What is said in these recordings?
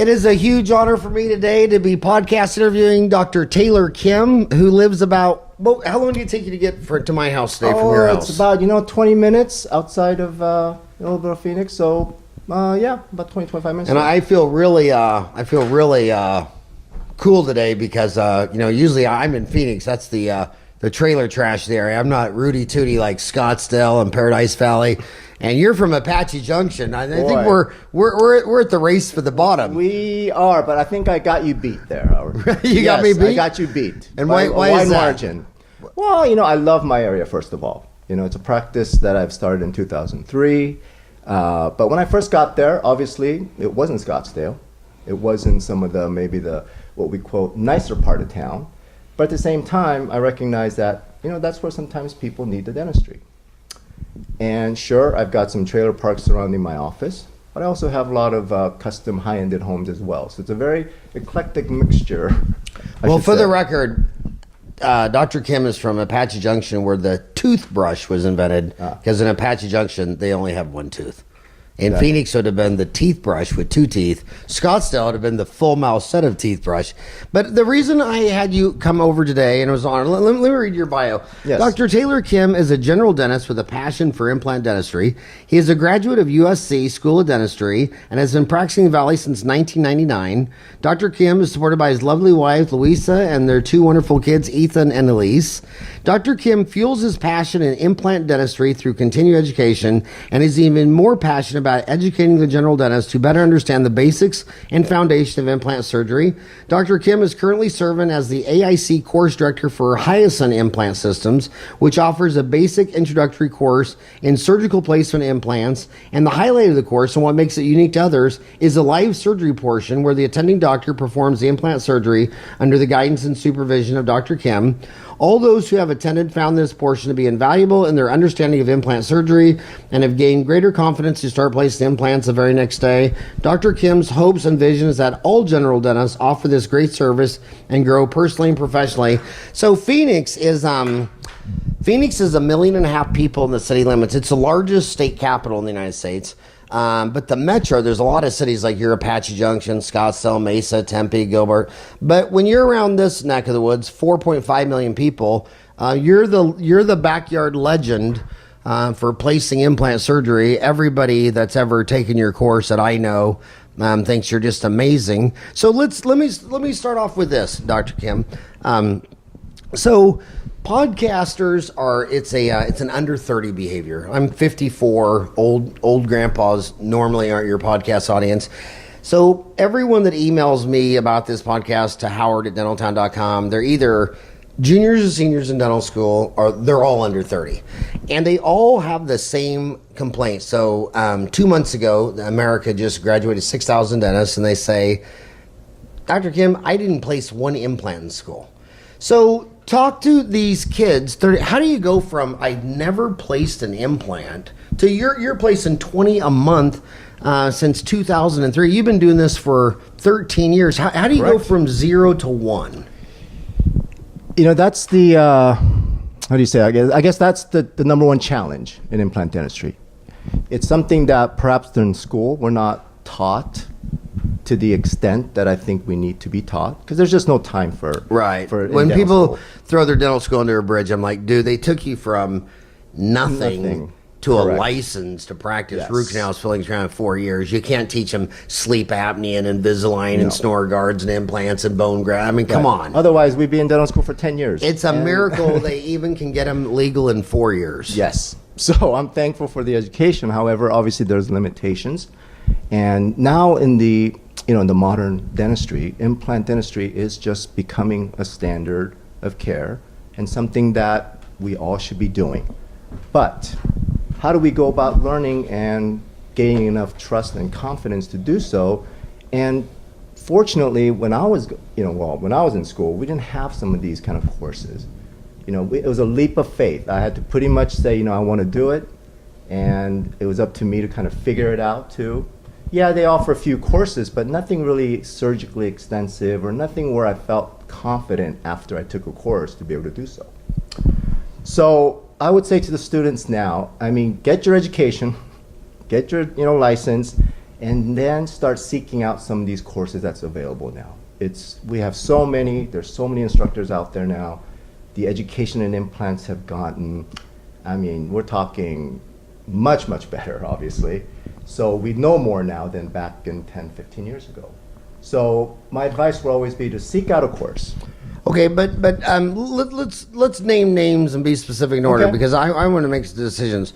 It is a huge honor for me today to be podcast interviewing Dr. Taylor Kim, who lives about, well, how long did it take you to get to my house today from your house? It's about, 20 minutes outside of a little bit of Phoenix. So, about 20, 25 minutes. And I feel really cool today because, usually I'm in Phoenix. That's the trailer trash area. I'm not Rudy Tooty like Scottsdale and Paradise Valley. And you're from Apache Junction. I think we're at the race for the bottom. We are, but I think I got you beat there. You got me beat? I got you beat. And why is that? Margin. Well, I love my area, first of all. It's a practice that I've started in 2003. But when I first got there, obviously, it wasn't Scottsdale. It wasn't some of what we quote, nicer part of town. But at the same time, I recognize that, that's where sometimes people need the dentistry. And sure, I've got some trailer parks surrounding my office, but I also have a lot of custom high-ended homes as well. So it's a very eclectic mixture. Well, for the record, Dr. Kim is from Apache Junction, where the toothbrush was invented, because in Apache Junction, they only have one tooth. In Phoenix, it would have been the teeth brush with two teeth. Scottsdale would have been the full mouth set of teeth brush. But the reason I had you come over today, and it was on, let me read your bio. Yes. Dr. Taylor Kim is a general dentist with a passion for implant dentistry. He is a graduate of USC School of Dentistry and has been practicing in the Valley since 1999. Dr. Kim is supported by his lovely wife, Luisa, and their two wonderful kids, Ethan and Elise. Dr. Kim fuels his passion in implant dentistry through continued education and is even more passionate about educating the general dentist to better understand the basics and foundation of implant surgery. Dr. Kim is currently serving as the AIC course director for Hiossen Implant Systems, which offers a basic introductory course in surgical placement implants. And the highlight of the course, and what makes it unique to others, is the live surgery portion where the attending doctor performs the implant surgery under the guidance and supervision of Dr. Kim. All those who have attended found this portion to be invaluable in their understanding of implant surgery and have gained greater confidence to start placing implants the very next day. Dr. Kim's hopes and vision is that all general dentists offer this great service and grow personally and professionally. So Phoenix is 1.5 million people in the city limits. It's the largest state capital in the United States. But the metro, there's a lot of cities like your Apache Junction, Scottsdale, Mesa, Tempe, Gilbert. But when you're around this neck of the woods, 4.5 million people, you're the backyard legend for placing implant surgery. Everybody that's ever taken your course that I know thinks you're just amazing. So let me start off with this, Dr. Kim. So podcasters it's an under 30 behavior. I'm 54. Old grandpas normally aren't your podcast audience. So everyone that emails me about this podcast to howard@dentaltown.com, they're either juniors or seniors in dental school, or they're all under 30. And they all have the same complaint. So 2 months ago, America just graduated 6,000 dentists, and they say, Dr. Kim, I didn't place one implant in school. So talk to these kids. How do you go from I've never placed an implant to you're placing 20 a month since 2003? You've been doing this for 13 years. How do you go from 0 to 1? That's the how do you say? I guess that's the number one challenge in implant dentistry. It's something that perhaps in school we're not taught to the extent that I think we need to be taught, because there's just no time for when people throw their dental school under a bridge. I'm like, dude, they took you from nothing to a license to practice root canals, fillings, crown in 4 years. You can't teach them sleep apnea and Invisalign and snore guards and implants and bone graft. I mean, come on. Otherwise, we'd be in dental school for 10 years. It's a miracle they even can get them legal in 4 years. Yes. So I'm thankful for the education. However, obviously there's limitations. And now in the modern dentistry, implant dentistry is just becoming a standard of care and something that we all should be doing. But how do we go about learning and gaining enough trust and confidence to do so? And fortunately, when I was in school, we didn't have some of these kind of courses. It was a leap of faith. I had to pretty much say, I want to do it, and it was up to me to kind of figure it out too. Yeah, they offer a few courses, but nothing really surgically extensive, or nothing where I felt confident after I took a course to be able to do so. So I would say to the students now, get your education, get your license, and then start seeking out some of these courses that's available now. We have so many, there's so many instructors out there now. The education in implants have gotten, I mean, we're talking much, much better, obviously. So we know more now than back in 10, 15 years ago. So my advice will always be to seek out a course. Okay, but let's name names and be specific in order, Okay. because I want to make decisions.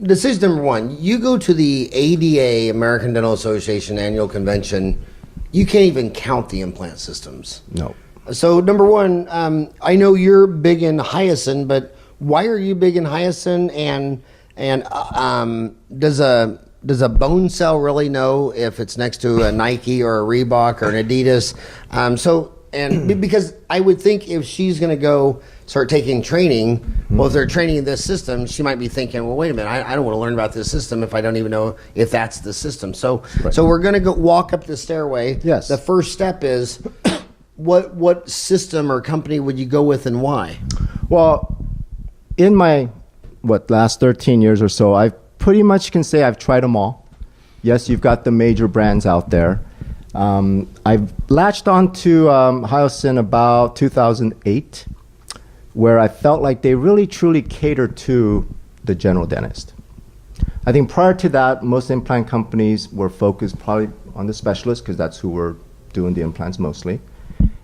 Decision number one, you go to the ADA, American Dental Association annual convention, you can't even count the implant systems. No. So number one, I know you're big in Hiossen, but why are you big in Hiossen? And does a bone cell really know if it's next to a Nike or a Reebok or an Adidas? Because I would think if she's going to go start taking training, well, if they're training in this system, she might be thinking, well, wait a minute, I don't want to learn about this system if I don't even know if that's the system. So, so we're going to go walk up the stairway. Yes. The first step is, what system or company would you go with and why? Well, in my, last 13 years or so, I pretty much can say I've tried them all. Yes, you've got the major brands out there. I've latched on to Hiossen about 2008, where I felt like they really truly cater to the general dentist. I think prior to that, most implant companies were focused probably on the specialists, because that's who were doing the implants mostly.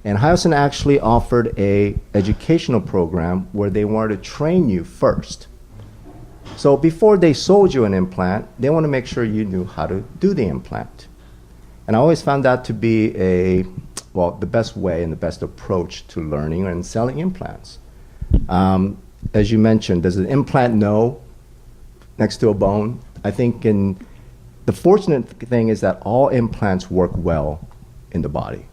And Hiossen actually offered a educational program where they wanted to train you first. So before they sold you an implant, they want to make sure you knew how to do the implant. And I always found that to be the best way and the best approach to learning and selling implants. As you mentioned, does an implant know next to a bone? I think the fortunate thing is that all implants work well in the body.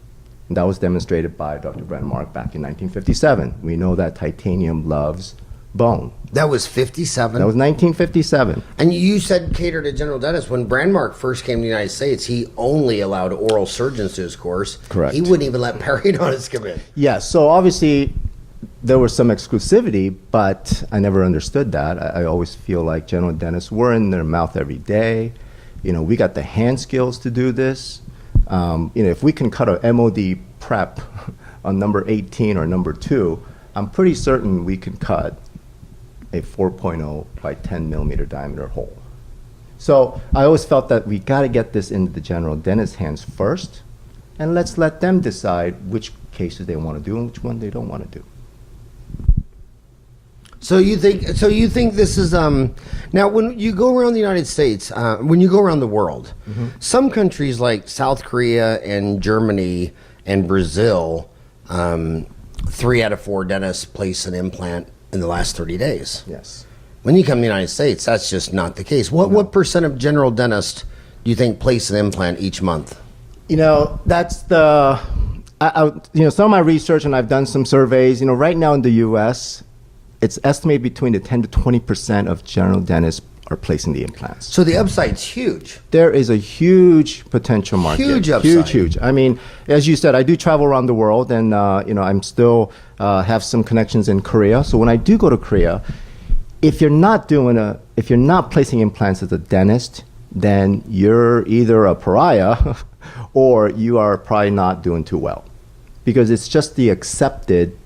And that was demonstrated by Dr. Brandmark back in 1957. We know that titanium loves bone. That was 57? That was 1957. And you said cater to general dentists. When Brandmark first came to the United States, he only allowed oral surgeons to his course. Correct. He wouldn't even let periodontists come in. Yeah, so obviously there was some exclusivity, but I never understood that. I always feel like general dentists were in their mouth every day. You know, we got the hand skills to do this. If we can cut a MOD prep on number 18 or number 2, I'm pretty certain we can cut a 4.0 by 10 millimeter diameter hole. So I always felt that we got to get this into the general dentist's hands first, and let's let them decide which cases they want to do and which one they don't want to do. So you think this is now when you go around the United States, when you go around the world, some countries like South Korea and Germany and Brazil, 3 out of 4 dentists place an implant in the last 30 days. Yes. When you come to the United States, that's just not the case. What percent of general dentists do you think place an implant each month? You know, that's some of my research, and I've done some surveys. You know, right now in the U.S., it's estimated between the 10 to 20% of general dentists are placing the implants. So the upside's huge. There is a huge potential market. Huge upside. Huge. I mean, as you said, I do travel around the world, and I'm still have some connections in Korea. So when I do go to Korea, if you're not placing implants as a dentist, then you're either a pariah or you are probably not doing too well, because it's just the accepted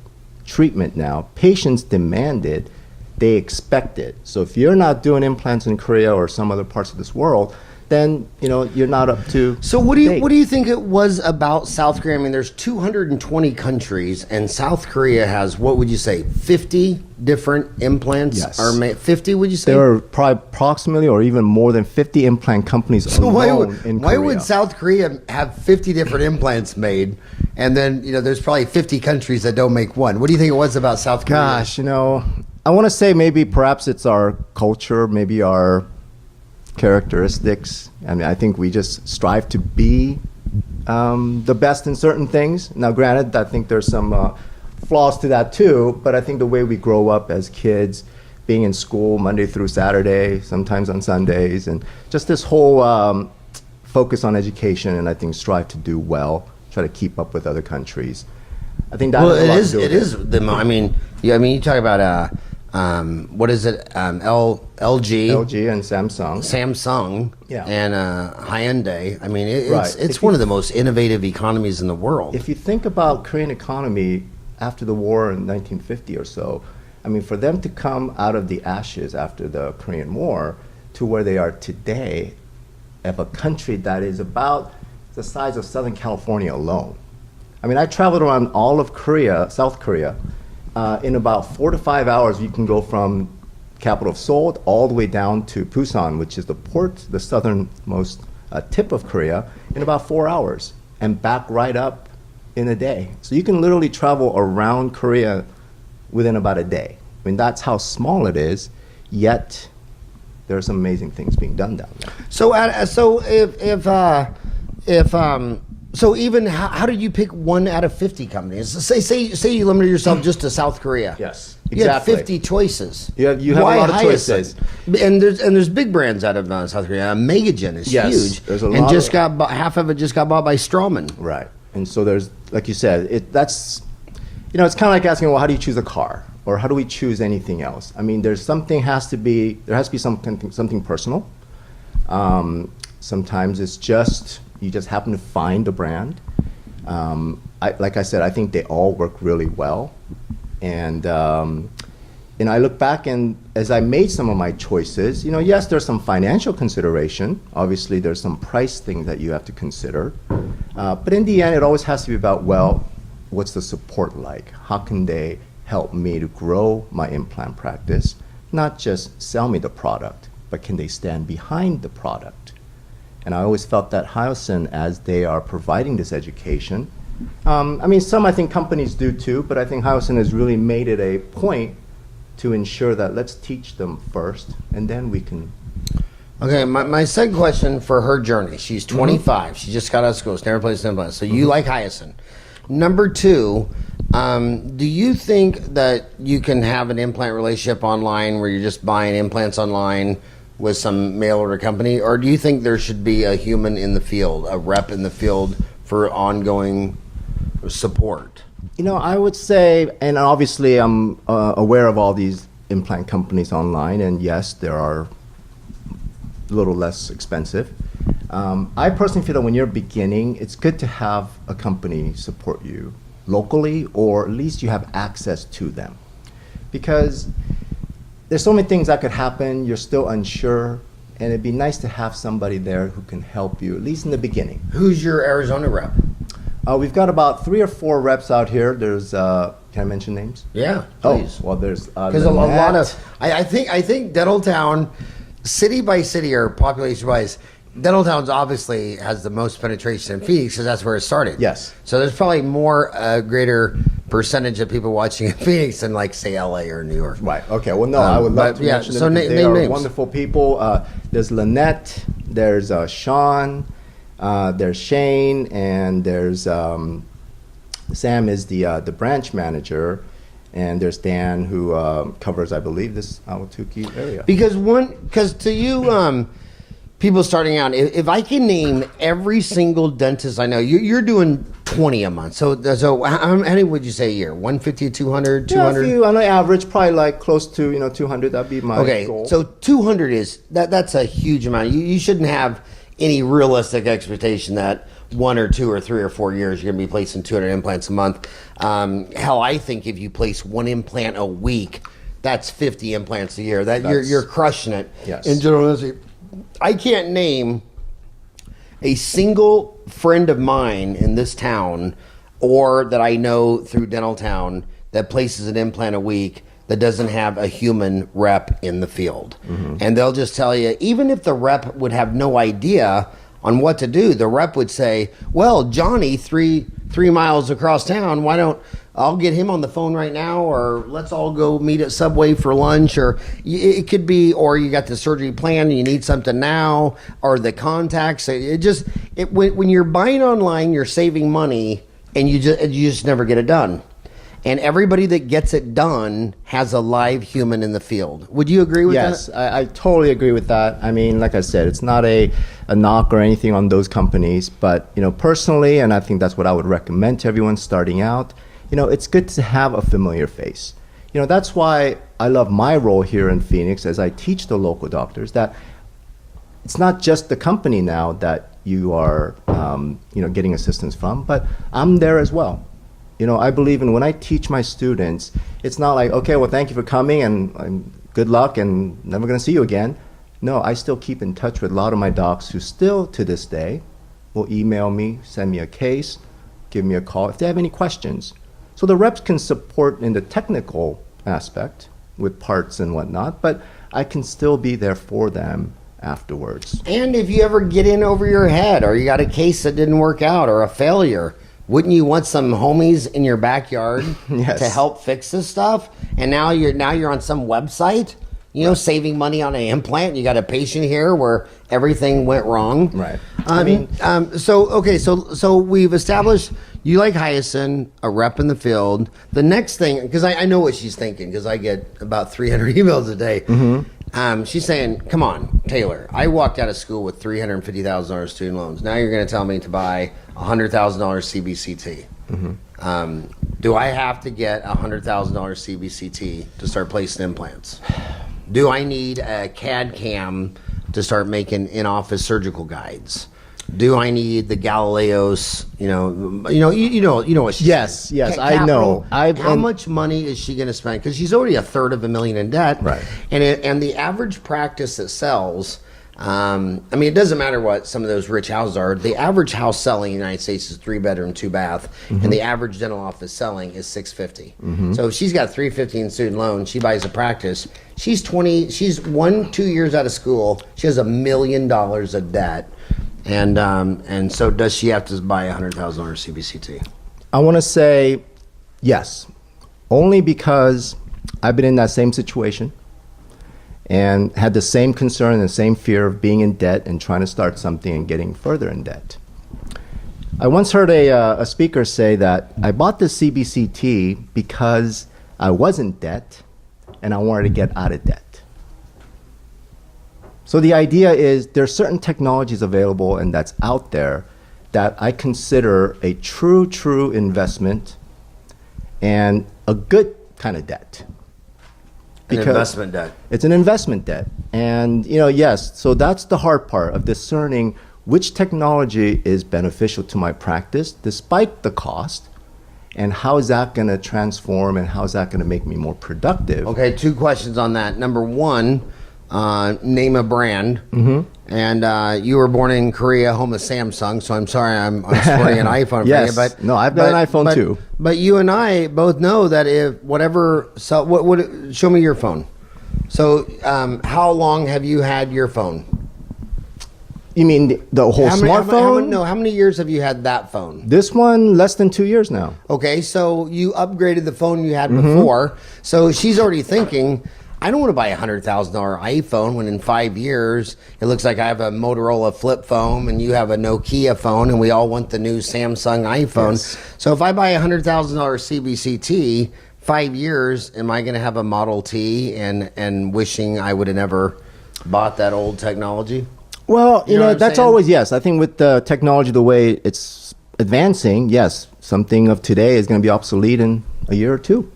treatment now. Patients demand it. They expect it. So if you're not doing implants in Korea or some other parts of this world, then you're not up to. So what do you think it was about South Korea? I mean, there's 220 countries, and South Korea has, what would you say, 50 different implants? Yes. Or 50? Would you say? There are probably approximately or even more than 50 implant companies alone in Korea. Why would South Korea have 50 different implants made, and then there's probably 50 countries that don't make one? What do you think it was about South Korea? Gosh, I want to say maybe perhaps it's our culture, maybe our characteristics. I mean, I think we just strive to be the best in certain things. Now, granted, I think there's some flaws to that too, but I think the way we grow up as kids, being in school Monday through Saturday, sometimes on Sundays, and just this whole focus on education, and I think strive to do well, try to keep up with other countries. I think that Well, it is. I mean, you talk about what is it? LG, LG and Samsung. Samsung, Yeah. and Hyundai. I mean, Right. it's one of the most innovative economies in the world. If you think about Korean economy after the war in 1950 or so, I mean, for them to come out of the ashes after the Korean War to where they are today, of a country that is about the size of Southern California alone. I mean, I traveled around all of Korea, South Korea. In about 4 to 5 hours, you can go from capital of Seoul all the way down to Busan, which is the port, the southernmost tip of Korea, in about 4 hours, and back right up in a day. So you can literally travel around Korea within about a day. I mean, that's how small it is, yet there are some amazing things being done down there. So even how did you pick 1 out of 50 companies? Say you limited yourself just to South Korea. Yes, You had exactly. 50 choices. You have a Why lot of Hiossen? choices. And there's big brands out of South Korea. Megagen is Yes, huge. there's a and lot just of- got half of it just got bought by Straumann. Right. And so there's, like you said, it's kind of like asking, well, how do you choose a car? Or how do we choose anything else? I mean, there has to be something personal. Sometimes it's just, you just happen to find a brand. Like I said, I think they all work really well. And I look back, and as I made some of my choices, yes, there's some financial consideration. Obviously, there's some price thing that you have to consider. But in the end, it always has to be about, well, what's the support like? How can they help me to grow my implant practice? Not just sell me the product, but can they stand behind the product? And I always felt that Hiossen, as they are providing this education, I think companies do too, but I think Hiossen has really made it a point to ensure that let's teach them first, and then we can. Okay, my second question for her journey. She's 25. She just got out of school. She's never placed an implant. So you like Hiossen. Number 2, do you think that you can have an implant relationship online where you're just buying implants online with some mail order company? Or do you think there should be a human in the field, a rep in the field for ongoing support? I would say, and obviously I'm aware of all these implant companies online, and yes, there are a little less expensive. I personally feel that when you're beginning, it's good to have a company support you locally, or at least you have access to them. Because there's so many things that could happen, you're still unsure, and it'd be nice to have somebody there who can help you, at least in the beginning. Who's your Arizona rep? We've got about 3 or 4 reps out here. There's, can I mention names? Yeah, please. Oh, well, there's Because a lot of, I think Dentaltown, city by city or population wise, Dentaltown's obviously has the most penetration in Phoenix because that's where it started. Yes. So there's probably more greater percentage of people watching in Phoenix than like say LA or New York. Right. Okay. Well, no, I would love to mention them. They name are names. wonderful people. There's Lynette. There's Sean. There's Shane, and there's Sam is the branch manager, and there's Dan who covers, I believe, this Awatuki area. Because to you, people starting out, if I can name every single dentist I know, you're doing 20 a month. So how many would you say a year? 150, 200, 200? Yeah, on average, probably like close to 200. That'd be my goal. So 200 is that's a huge amount. You shouldn't have any realistic expectation that 1 or 2 or 3 or 4 years you're going to be placing 200 implants a month. Hell, I think if you place 1 implant a week, that's 50 implants a year. You're crushing it. Yes. In general dentistry. I can't name a single friend of mine in this town or that I know through Dentaltown that places an implant a week that doesn't have a human rep in the field. Mm-hmm. And they'll just tell you, even if the rep would have no idea on what to do, the rep would say, well, Johnny, three miles across town, I'll get him on the phone right now, or let's all go meet at Subway for lunch, or it could be, or you got the surgery plan and you need something now, or the contacts. When you're buying online, you're saving money, and you just never get it done. And everybody that gets it done has a live human in the field. Would you agree with that? Yes, I totally agree with that. I mean, like I said, it's not a knock or anything on those companies, but personally, and I think that's what I would recommend to everyone starting out, it's good to have a familiar face. that's why I love my role here in Phoenix as I teach the local doctors that it's not just the company now that you are, getting assistance from, but I'm there as well. I believe in when I teach my students, it's not like, okay, well, thank you for coming and good luck and never going to see you again. No, I still keep in touch with a lot of my docs who still to this day will email me, send me a case, give me a call if they have any questions. So the reps can support in the technical aspect with parts and whatnot, but I can still be there for them afterwards. And if you ever get in over your head or you got a case that didn't work out or a failure, wouldn't you want some homies in your backyard Yes. to help fix this stuff? And now you're on some website, saving money on an implant. You got a patient here where everything went wrong. Right. So we've established you like Hiossen, a rep in the field. The next thing, because I know what she's thinking, because I get about 300 emails a day. Mm-hmm. She's saying, come on, Taylor, I walked out of school with $350,000 student loans. Now you're going to tell me to buy $100,000 CBCT. Mm-hmm. Do I have to get $100,000 CBCT to start placing implants? Do I need a CAD CAM to start making in-office surgical guides? Do I need the Galileos? You know what she's Yes, saying. yes, I know. How much money is she going to spend? Because she's already $350,000 in debt, Right. And the average practice that sells, it doesn't matter what some of those rich houses are. The average house selling in the United States is 3-bedroom, 2-bath, Mm-hmm. and the average dental office selling is $650. Mm-hmm. So if she's got $350 in student loan, she buys a practice. She's 2 years out of school. She has $1 million of debt. And so does she have to buy $100,000 CBCT? I want to say yes, only because I've been in that same situation and had the same concern and the same fear of being in debt and trying to start something and getting further in debt. I once heard a speaker say that I bought the CBCT because I was in debt and I wanted to get out of debt. So the idea is there's certain technologies available and that's out there that I consider a true investment and a good kind of debt. An investment debt. It's an investment debt. And, yes, so that's the hard part of discerning which technology is beneficial to my practice despite the cost, and how is that going to transform and how is that going to make me more productive. Okay, 2 questions on that. Number 1, name a brand. Mm-hmm. And you were born in Korea, home of Samsung, so I'm sorry I'm sporting an iPhone Yes. for you. No, I've got an iPhone too. But you and I both know that if whatever, so what show me your phone. So how long have you had your phone? You mean the whole smartphone? How many years have you had that phone? This one, less than 2 years now. Okay, so you upgraded the phone you had before. So she's already thinking, I don't want to buy a $100,000 iPhone when in 5 years it looks like I have a Motorola flip phone and you have a Nokia phone and we all want the new Samsung iPhone. Yes. So if I buy a $100,000 CBCT, 5 years, am I going to have a Model T and wishing I would have never bought that old technology? Well, You know what I'm that's saying? always, yes. I think with the technology, the way it's advancing, yes, something of today is going to be obsolete in a year or two.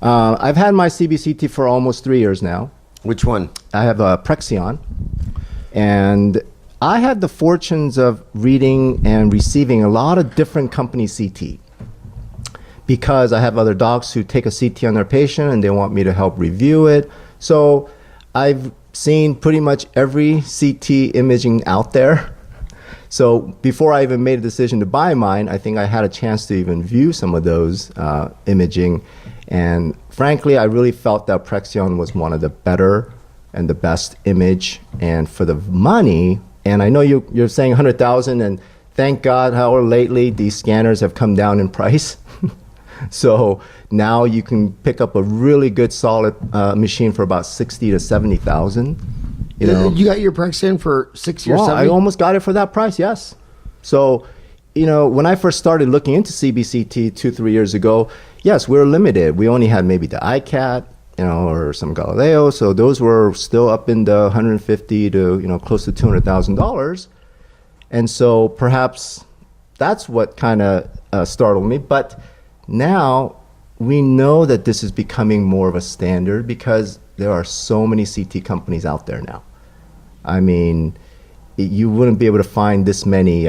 I've had my CBCT for almost 3 years now. Which one? I have a Prexion, and I had the fortunes of reading and receiving a lot of different company CT because I have other docs who take a CT on their patient and they want me to help review it. So I've seen pretty much every CT imaging out there. So before I even made a decision to buy mine, I think I had a chance to even view some of those imaging. And frankly, I really felt that Prexion was one of the better and the best image. And for the money, and I know you're saying 100,000, and thank God, however, lately these scanners have come down in price. So now you can pick up a really good solid machine for about 60 to 70,000. You got your Prexion for 60 or Well, 70? I almost got it for that price, yes. So, when I first started looking into CBCT 2-3 years ago, yes, we were limited. We only had maybe the iCat, or some Galileo. So those were still up in the 150 to, close to $200,000. And so perhaps that's what kind of startled me. But now we know that this is becoming more of a standard because there are so many CT companies out there now. I mean, you wouldn't be able to find this many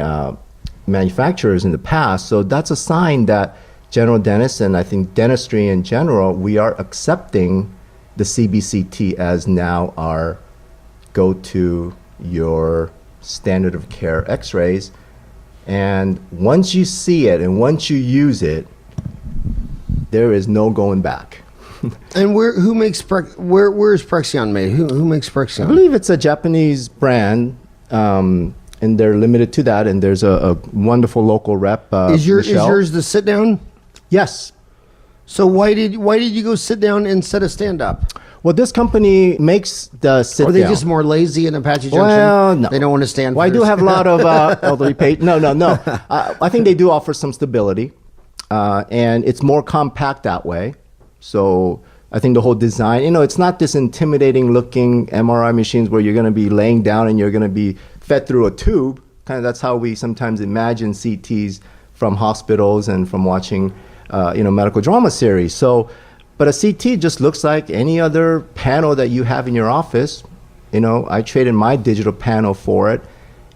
manufacturers in the past. So that's a sign that general dentists, and I think dentistry in general, we are accepting the CBCT as now our go-to, your standard of care x-rays. And once you see it and once you use it, there is no going back. And where is Prexion made? Who makes Prexion? I believe it's a Japanese brand, and they're limited to that. And there's a wonderful local rep. Is Michelle. yours the sit down? Yes. So why did you go sit down instead of stand up? Well, this company makes the sit down. Are they just more lazy in Apache Junction? Well, no. They don't want to stand. Well, I do have a lot of elderly patients. No. I think they do offer some stability, and it's more compact that way. So I think the whole design, it's not this intimidating looking MRI machines where you're going to be laying down and you're going to be fed through a tube. Kind of that's how we sometimes imagine CTs from hospitals and from watching, medical drama series. So, but a CT just looks like any other panel that you have in your office. I traded my digital panel for it,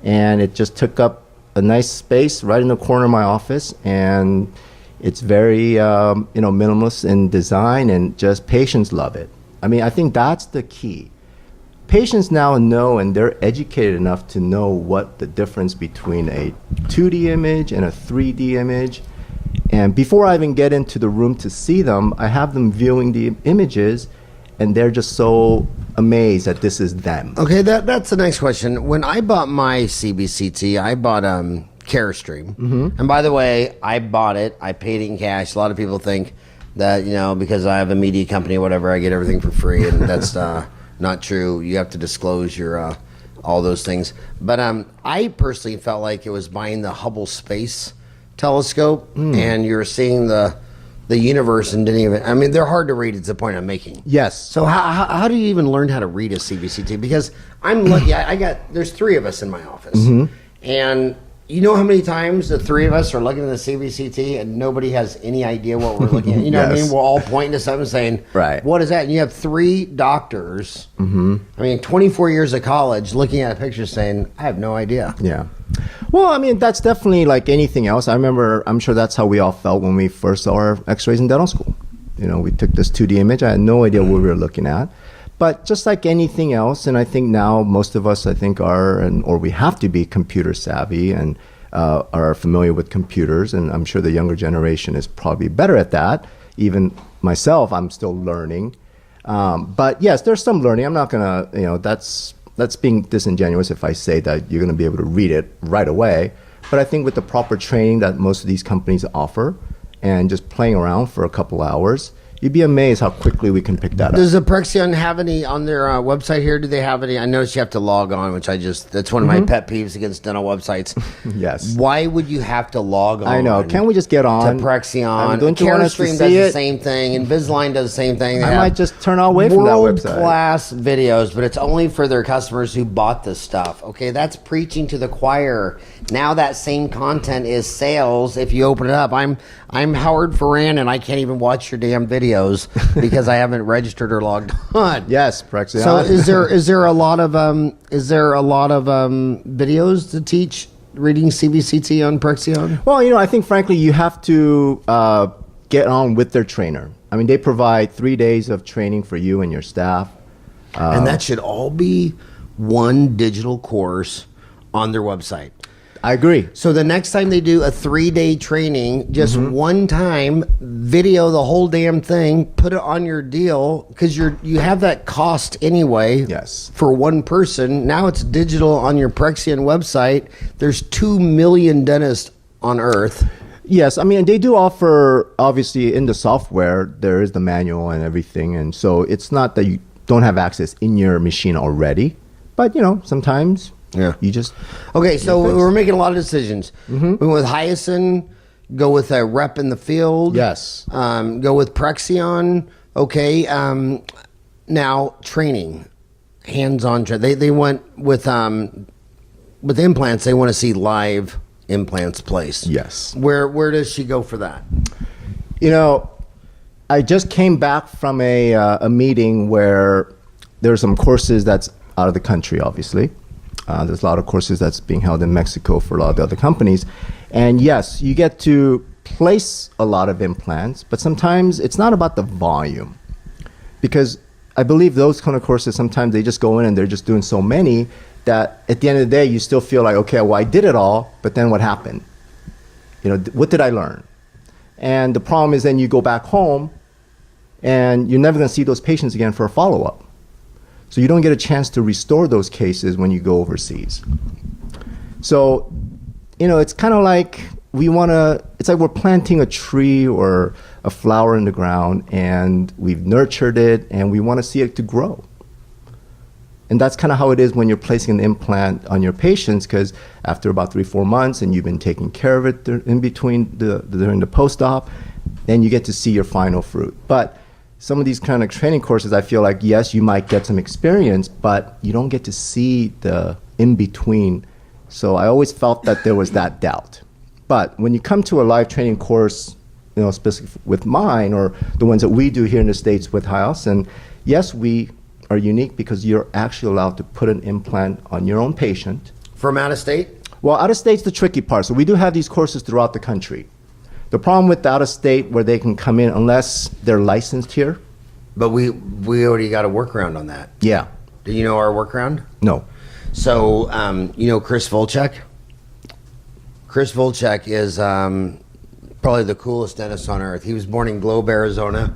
and it just took up a nice space right in the corner of my office. And it's very, minimalist in design, and just patients love it. I mean, I think that's the key. Patients now know, and they're educated enough to know what the difference between a 2D image and a 3D image. And before I even get into the room to see them, I have them viewing the images, and they're just so amazed that this is them. Okay, that's the next question. When I bought my CBCT, I bought Carestream. Mm-hmm. And by the way, I bought it. I paid it in cash. A lot of people think that, because I have a media company or whatever, I get everything for free, and that's not true. You have to disclose your all those things. But I personally felt like it was buying the Hubble Space Telescope, and you're seeing the universe and didn't even. I mean, they're hard to read. It's the point I'm making. Yes. So how do you even learn how to read a CBCT? Because I'm lucky. There's three of us in my office, and you know how many times the three of us are looking at the CBCT and nobody has any idea what we're looking at. You know what I mean? We're all pointing to something saying, right, what is that? And you have three doctors, I mean, 24 years of college looking at a picture saying, I have no idea. Yeah. Well, I mean, that's definitely like anything else. I'm sure that's how we all felt when we first saw our x-rays in dental school. We took this 2D image. I had no idea what we were looking at. But just like anything else, and I think now most of us, or we have to be computer savvy and are familiar with computers, and I'm sure the younger generation is probably better at that. Even myself, I'm still learning. But yes, there's some learning. I'm not going to, that's being disingenuous if I say that you're going to be able to read it right away. But I think with the proper training that most of these companies offer, and just playing around for a couple hours, you'd be amazed how quickly we can pick that up. Does the Prexion have any on their website here? Do they have any? I noticed you have to log on, which that's one of my pet peeves against dental websites. Yes. Why would you have to log on? I know. Can't we just get on? To Prexion. Don't you want us to Carestream see does it? the same thing. Invisalign does the same thing. I might just turn away from that website. World-class videos, but it's only for their customers who bought this stuff. Okay, that's preaching to the choir. Now that same content is sales if you open it up. I'm Howard Ferran, and I can't even watch your damn videos because I haven't registered or logged on. Yes, Prexion. So is there a lot of videos to teach reading CBCT on Prexion? Well, I think frankly you have to get on with their trainer. I mean, they provide 3 days of training for you and your staff, and that should all be one digital course on their website. I agree. So the next time they do a 3-day training, just one time, video the whole damn thing, put it on your deal, because you have that cost anyway. Yes. For one person. Now it's digital on your Prexion website. There's 2 million dentists on Earth. Yes, I mean, they do offer, obviously, in the software, there is the manual and everything, and so it's not that you don't have access in your machine already, but, sometimes... Yeah. You just... Okay, so we're making a lot of decisions. We went with Hiossen, go with a rep in the field. Yes. Go with Prexion. Okay. Now, training. Hands-on training. They went with implants, they want to see live implants placed. Yes. Where does she go for that? I just came back from a meeting where there's some courses that's out of the country, obviously. There's a lot of courses that's being held in Mexico for a lot of the other companies. And yes, you get to place a lot of implants, but sometimes it's not about the volume. Because I believe those kind of courses, sometimes they just go in and they're just doing so many that at the end of the day, you still feel like, okay, well, I did it all, but then what happened? What did I learn? And the problem is then you go back home and you're never going to see those patients again for a follow-up. So you don't get a chance to restore those cases when you go overseas. So, it's kind of like it's like we're planting a tree or a flower in the ground, and we've nurtured it, and we want to see it to grow. And that's kind of how it is when you're placing an implant on your patients, because after about 3-4 months, and you've been taking care of it in between during the post-op, then you get to see your final fruit. But some of these kind of training courses, I feel like, yes, you might get some experience, but you don't get to see the in-between. So I always felt that there was that doubt. But when you come to a live training course, specific with mine or the ones that we do here in the States with Hiossen, yes, we are unique because you're actually allowed to put an implant on your own patient. From out of state? Well, out of state's the tricky part. So we do have these courses throughout the country. The problem with the out of state where they can come in unless they're licensed here. But we already got a workaround on that. Yeah. Do you know our workaround? No. So, Chris Volchek? Chris Volchek is probably the coolest dentist on earth. He was born in Globe, Arizona,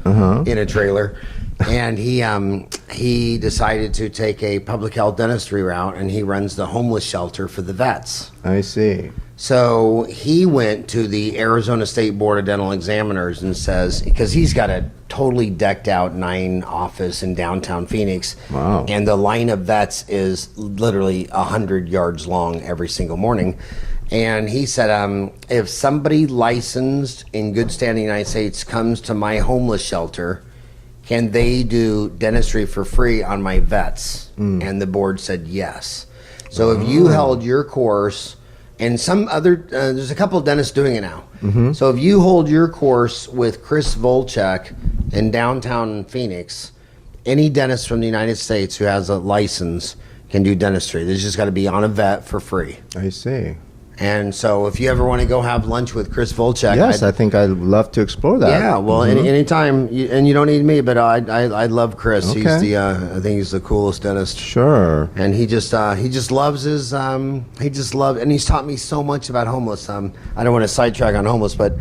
in a trailer. And he decided to take a public health dentistry route, and he runs the homeless shelter for the vets. I see. So he went to the Arizona State Board of Dental Examiners and says, because he's got a totally decked out 9 office in downtown Phoenix. Wow. And the line of vets is literally 100 yards long every single morning. And he said, if somebody licensed in good standing in the United States comes to my homeless shelter, can they do dentistry for free on my vets? And the board said yes. So if you held your course, and some other, there's a couple of dentists doing it now. So if you hold your course with Chris Volchek in downtown Phoenix, any dentist from the United States who has a license can do dentistry. They just got to be on a vet for free. I see. And so if you ever want to go have lunch with Chris Volchek, yes, I think I'd love to explore that. Yeah, well, anytime, and you don't need me, but I love Chris. Okay. He's I think he's the coolest dentist. Sure. And he just loves his, and he's taught me so much about homeless. I don't want to sidetrack on homeless, but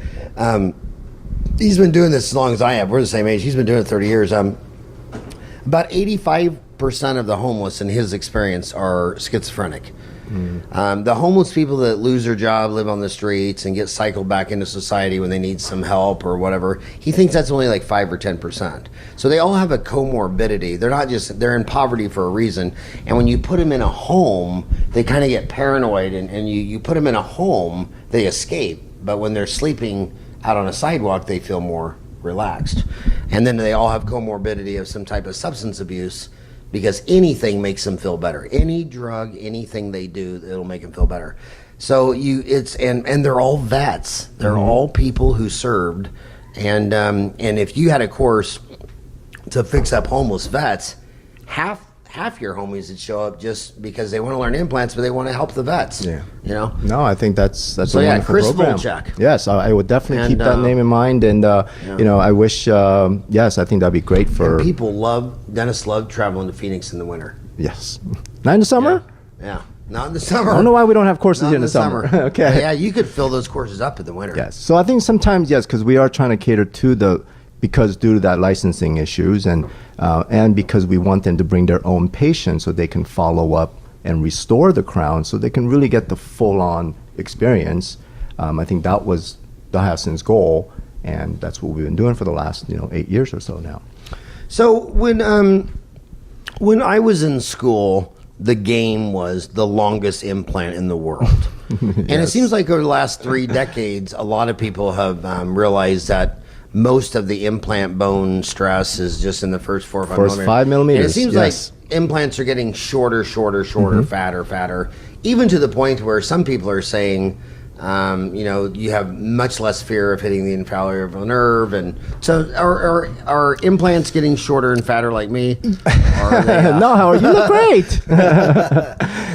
he's been doing this as long as I have. We're the same age. He's been doing it 30 years. About 85% of the homeless, in his experience, are schizophrenic. The homeless people that lose their job, live on the streets, and get cycled back into society when they need some help or whatever, he thinks that's only like 5 or 10%. So they all have a comorbidity. They're in poverty for a reason. And when you put them in a home, they kind of get paranoid, and you put them in a home, they escape. But when they're sleeping out on a sidewalk, they feel more relaxed. And then they all have comorbidity of some type of substance abuse, because anything makes them feel better. Any drug, anything they do, it'll make them feel better. So and they're all vets. They're all people who served. And if you had a course to fix up homeless vets, half your homies would show up just because they want to learn implants, but they want to help the vets. Yeah. No, I think that's so a wonderful Chris program. Volchek. Yes, I would definitely keep that name in mind, and I wish. Yes, I think that'd be great for. And dentists love traveling to Phoenix in the winter. Yes, not in the summer. Yeah. Not in the summer. I don't know why we don't have courses here in the summer. Okay. Yeah, you could fill those courses up in the winter. Yes. So I think sometimes, yes, because we are trying to cater to because due to that licensing issues and because we want them to bring their own patients so they can follow up and restore the crown so they can really get the full-on experience. I think that was the Hiossen's goal, and that's what we've been doing for the last 8 years or so now. So when I was in school, the game was the longest implant in the world. And it seems like over the last 3 decades, a lot of people have realized that most of the implant bone stress is just in the first 4 or 5 millimeters. 5 millimeters. And it seems like implants are getting shorter, fatter, even to the point where some people are saying You have much less fear of hitting the invaluable nerve. And so are implants getting shorter and fatter like me? Or are they, No, Howard, you look great.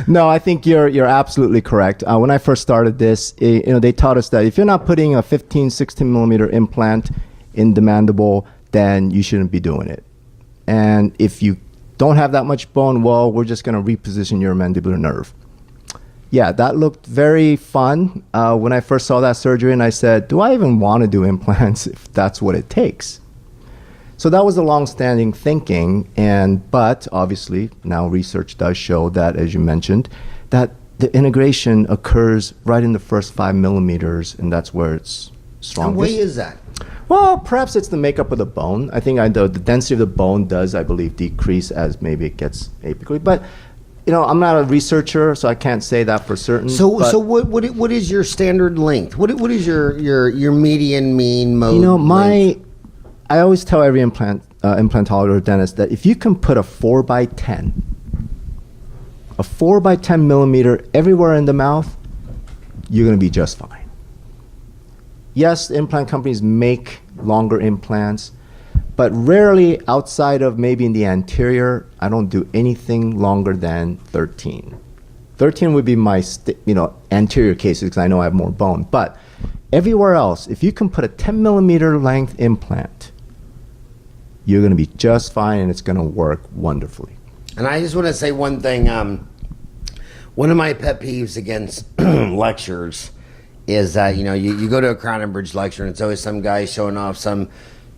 No, I think you're absolutely correct. When I first started this, they taught us that if you're not putting a 15, 16 millimeter implant in the mandible, then you shouldn't be doing it. And if you don't have that much bone, well, we're just going to reposition your mandibular nerve. Yeah, that looked very fun when I first saw that surgery, and I said, do I even want to do implants if that's what it takes? So that was a long-standing thinking, but obviously now research does show that, as you mentioned, that the integration occurs right in the first 5 millimeters, and that's where it's strongest. How way is that? Well, perhaps it's the makeup of the bone. I think the density of the bone does, I believe, decrease as maybe it gets apically. But, I'm not a researcher, so I can't say that for certain. So what is your standard length? What is your median mean mode length? I always tell every implantologist or dentist that if you can put a 4x10 millimeter everywhere in the mouth, you're going to be just fine. Yes, implant companies make longer implants, but rarely outside of maybe in the anterior, I don't do anything longer than 13. 13 would be my anterior cases because I know I have more bone. But everywhere else, if you can put a 10 millimeter length implant, you're going to be just fine and it's going to work wonderfully. And I just want to say one thing. One of my pet peeves against lectures is that, you go to a Crown and Bridge lecture and it's always some guy showing off some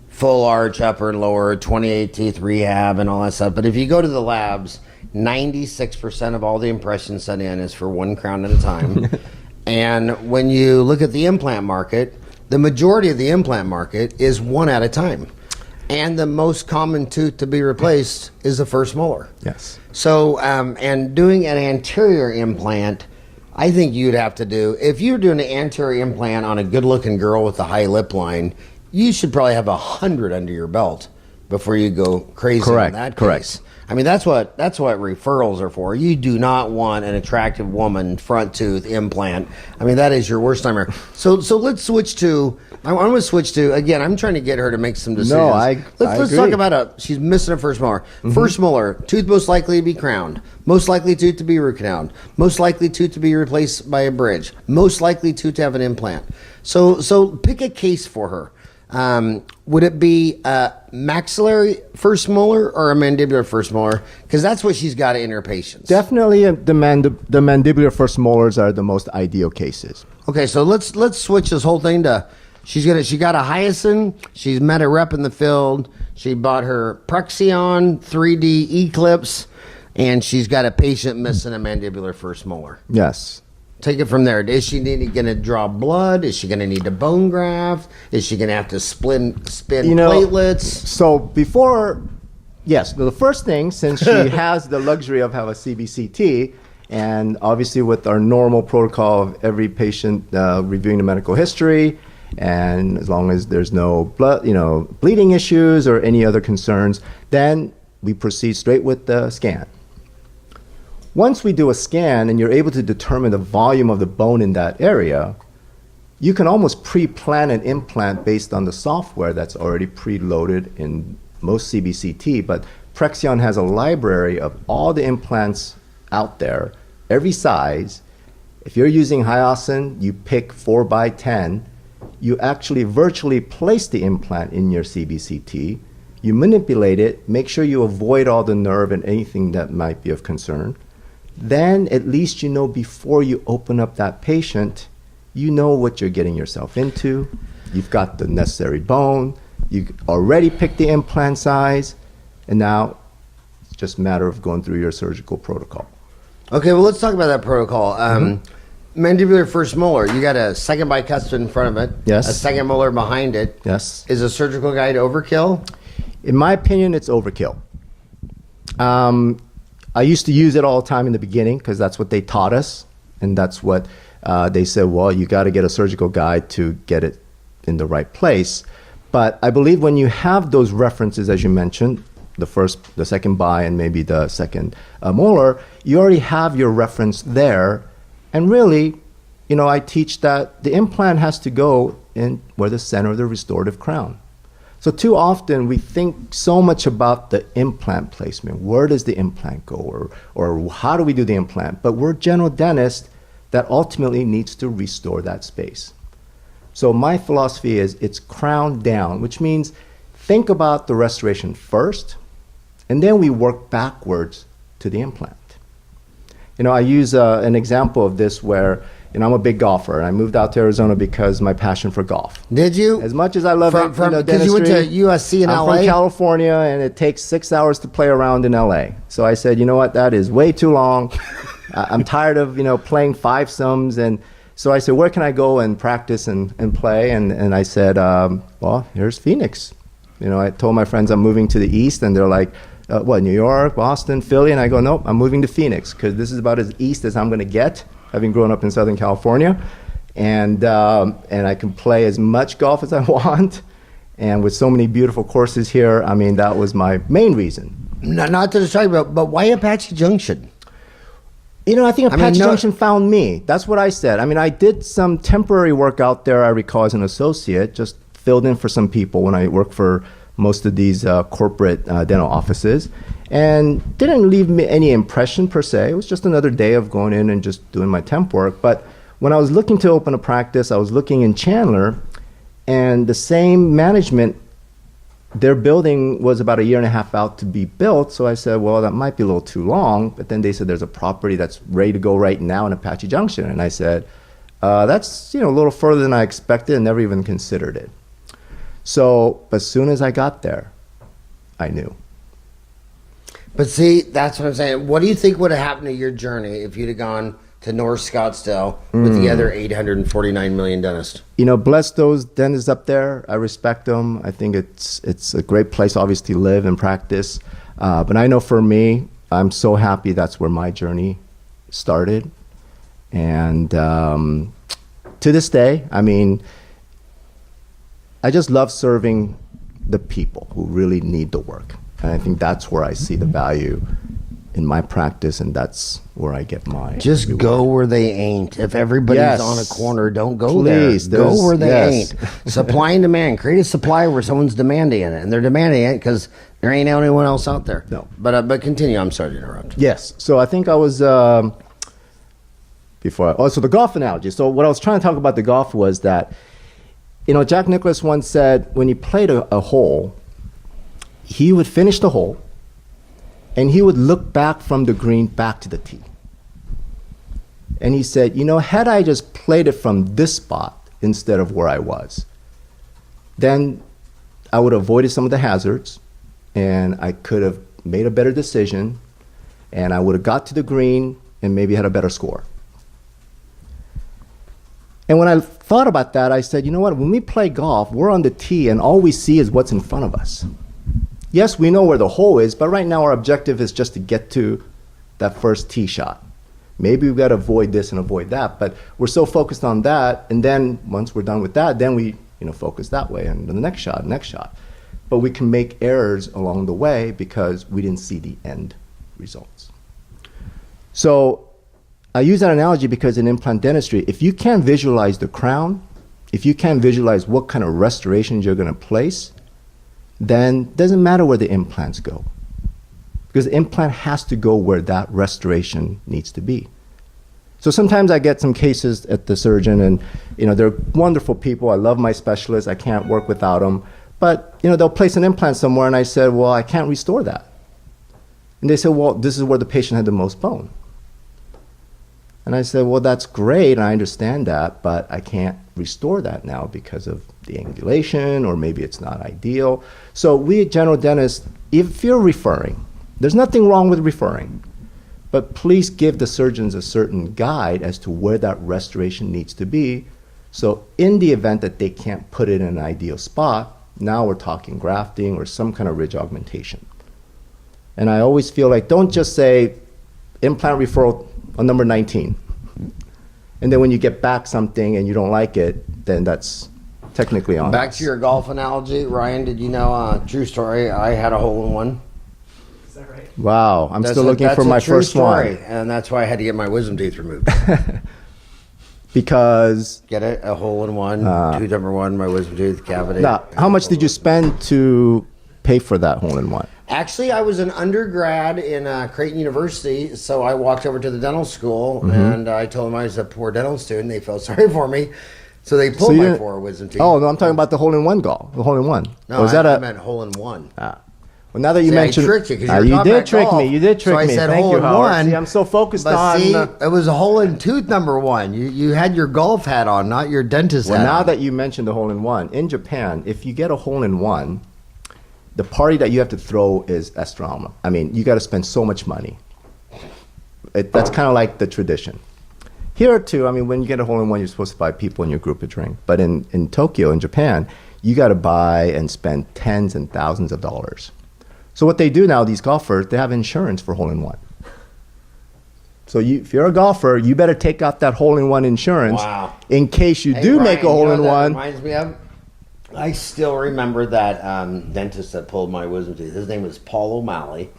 full arch, upper and lower, 28 teeth rehab and all that stuff. But if you go to the labs, 96% of all the impressions sent in is for one crown at a time. And when you look at the implant market, the majority of the implant market is one at a time. And the most common tooth to be replaced is the first molar. Yes. So, and doing an anterior implant, I think you'd have to do, if you're doing an anterior implant on a good-looking girl with a high lip line, you should probably have 100 under your belt before you go crazy in that case. Correct. I mean, that's what referrals are for. You do not want an attractive woman front tooth implant. I mean, that is your worst nightmare. So let's switch to. I want to switch to again. I'm trying to get her to make some decisions. No, let's talk about she's missing a first molar. Mm-hmm. First molar, tooth most likely to be crowned. Most likely tooth to be root canaled. Most likely tooth to be replaced by a bridge. Most likely tooth to have an implant. So pick a case for her. Would it be a maxillary first molar or a mandibular first molar? Because that's what she's got in her patients. Definitely the mandibular first molars are the most ideal cases. Okay, so let's switch this whole thing to she got a Hiossen. She's met a rep in the field. She bought her Prexion 3D Eclipse, and she's got a patient missing a mandibular first molar. Yes. Take it from there. Is she going to draw blood? Is she going to need a bone graft? Is she going to have to spin platelets? So the first thing, since she has the luxury of having a CBCT, and obviously with our normal protocol of every patient reviewing the medical history, and as long as there's no blood, bleeding issues or any other concerns, then we proceed straight with the scan. Once we do a scan and you're able to determine the volume of the bone in that area, you can almost pre-plan an implant based on the software that's already preloaded in most CBCT. But Prexion has a library of all the implants out there, every size. If you're using Hiossen, you pick 4x10. You actually virtually place the implant in your CBCT. You manipulate it, make sure you avoid all the nerve and anything that might be of concern. Then at least before you open up that patient, you know what you're getting yourself into. You've got the necessary bone. You already picked the implant size. And now it's just a matter of going through your surgical protocol. Okay, well, let's talk about that protocol. Mandibular first molar, you got a second bicuspid in front of it. Yes. A second molar behind it. Yes. Is a surgical guide overkill? In my opinion, it's overkill. I used to use it all the time in the beginning because that's what they taught us. And that's what they said, well, you got to get a surgical guide to get it in the right place. But I believe when you have those references, as you mentioned, the first, the second bi, and maybe the second molar, you already have your reference there. And really, I teach that the implant has to go in where the center of the restorative crown. So too often we think so much about the implant placement. Where does the implant go, or how do we do the implant? But we're general dentists that ultimately needs to restore that space. So my philosophy is it's crown down, which means think about the restoration first, and then we work backwards to the implant. I use an example of this where I'm a big golfer, and I moved out to Arizona because of my passion for golf. Did you? As much as I love it, because you went to USC in I'm LA? from California, and it takes 6 hours to play around in LA. So I said, you know what, that is way too long. I'm tired of playing fivesomes, and so I said, where can I go and practice and play? And I said, well, here's Phoenix. I told my friends I'm moving to the east, and they're like, what, New York, Boston, Philly? And I go, nope, I'm moving to Phoenix because this is about as east as I'm going to get, having grown up in Southern California. And I can play as much golf as I want. And with so many beautiful courses here, that was my main reason. Not to distract you, but why Apache Junction? I think Apache Junction found me. That's what I said. I did some temporary work out there, I recall, as an associate, just filled in for some people when I worked for most of these corporate dental offices, and didn't leave me any impression per se. It was just another day of going in and just doing my temp work. But when I was looking to open a practice, I was looking in Chandler, and the same management, their building was about 1.5 years out to be built. So I said, well, that might be a little too long. But then they said there's a property that's ready to go right now in Apache Junction. And I said, that's a little further than I expected and never even considered it. So as soon as I got there, I knew. But see, that's what I'm saying. What do you think would have happened to your journey if you'd have gone to North Scottsdale with the other 849 million dentists? Bless those dentists up there. I respect them. I think it's a great place, obviously, to live and practice. But I know for me, I'm so happy that's where my journey started. And to this day, I just love serving the people who really need the work. And I think that's where I see the value in my practice, and that's where I get my Just reward. go where they ain't. If everybody's Yes. on a corner, don't go Please, there. Go where they yes. ain't. Supply and demand. Create a supply where someone's demanding it, and they're demanding it because there ain't anyone else out there. No. But continue. I'm sorry to interrupt. Yes. So I think I was so the golf analogy. So what I was trying to talk about the golf was that, Jack Nicklaus once said when he played a hole, he would finish the hole, and he would look back from the green back to the tee. And he said, had I just played it from this spot instead of where I was, then I would have avoided some of the hazards, and I could have made a better decision, and I would have got to the green and maybe had a better score. And when I thought about that, I said, when we play golf, we're on the tee, and all we see is what's in front of us. Yes, we know where the hole is, but right now our objective is just to get to that first tee shot. Maybe we've got to avoid this and avoid that, but we're so focused on that, and then once we're done with that, then we focus that way, and the next shot. But we can make errors along the way because we didn't see the end results. So I use that analogy because in implant dentistry, if you can't visualize the crown, if you can't visualize what kind of restorations you're going to place, then it doesn't matter where the implants go. Because the implant has to go where that restoration needs to be. So sometimes I get some cases at the surgeon, and they're wonderful people. I love my specialists. I can't work without them. But they'll place an implant somewhere, and I said, well, I can't restore that. And they said, well, this is where the patient had the most bone. And I said, well, that's great, and I understand that, but I can't restore that now because of the angulation, or maybe it's not ideal. So we general dentists, if you're referring, there's nothing wrong with referring, but please give the surgeons a certain guide as to where that restoration needs to be. So in the event that they can't put it in an ideal spot, now we're talking grafting or some kind of ridge augmentation. And I always feel like, don't just say implant referral on number 19. And then when you get back something and you don't like it, then that's technically on Back us. to your golf analogy, Ryan, did you know, true story, I had a hole-in-one. Is that right? Wow, I'm still looking for my first story, one. and that's why I had to get my wisdom teeth removed. because Get it? A hole in one, tooth number one, my wisdom tooth cavity. now, how much did you spend to pay for that hole in one? Actually, I was an undergrad in Creighton University, so I walked over to the dental school and I told them I was a poor dental student. They felt sorry for me, so they pulled my 4 wisdom teeth. Oh no, I'm talking about the hole in one golf. The hole in one. No, was I that meant hole in one. Well, now that you See, mentioned, I tricked you because you did trick me. You did trick so me. I said Thank hole you, in Howard. one. See, I'm so focused but on. See, it was a hole in tooth number one. You had your golf hat on, not your dentist Well, hat. now on. that you mentioned the hole in one, in Japan, if you get a hole in one, the party that you have to throw is astronomical. I mean, you got to spend so much money. That's kind of like the tradition. Here too, I mean, when you get a hole in one, you're supposed to buy people in your group a drink. But in Tokyo, in Japan, you got to buy and spend tens and thousands of dollars. So what they do now, these golfers, they have insurance for hole in one. So if you're a golfer, you better take out that hole in one insurance in case you do Ryan, make a hole in one. Reminds me of. I still remember that dentist that pulled my wisdom teeth. His name was Paul O'Malley,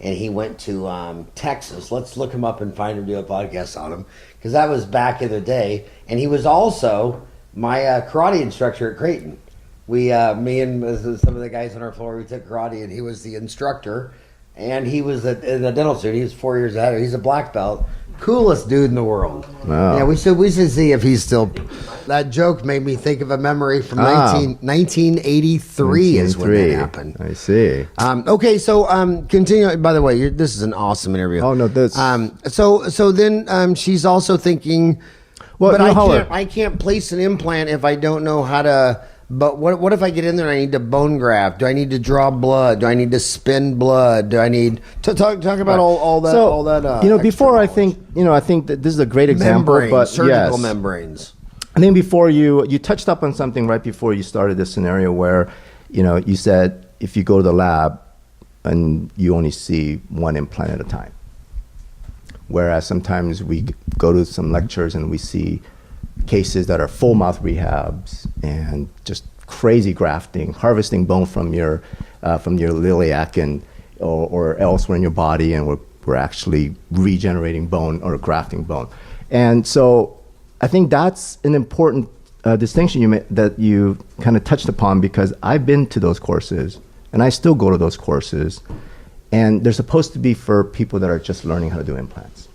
and he went to Texas. Let's look him up and find him, do a podcast on him, because that was back in the day. And he was also my karate instructor at Creighton. Me and some of the guys on our floor, we took karate, and he was the instructor, and he was a dental student. He was 4 years ahead. He's a black belt. Coolest dude in the world. Wow. Yeah, we should see if he's still. That joke made me think of a memory from 1983 is when that happened. I see. Okay, so continue. By the way, this is an awesome interview. Oh no, that's so then she's also thinking. Well, but no, I can't place an implant if I don't know how to. But what if I get in there and I need to bone graft? Do I need to draw blood? Do I need to spin blood? Do I need to talk about all that? So, all that. Before I knowledge. think, I think that this is a great example. Membranes, but surgical yes, membranes. I think before you touched up on something right before you started this scenario where, you said if you go to the lab and you only see one implant at a time. Whereas sometimes we go to some lectures and we see cases that are full mouth rehabs and just crazy grafting, harvesting bone from your iliac and or elsewhere in your body, and we're actually regenerating bone or grafting bone. And so I think that's an important distinction that you kind of touched upon, because I've been to those courses and I still go to those courses, and they're supposed to be for people that are just learning how to do implants.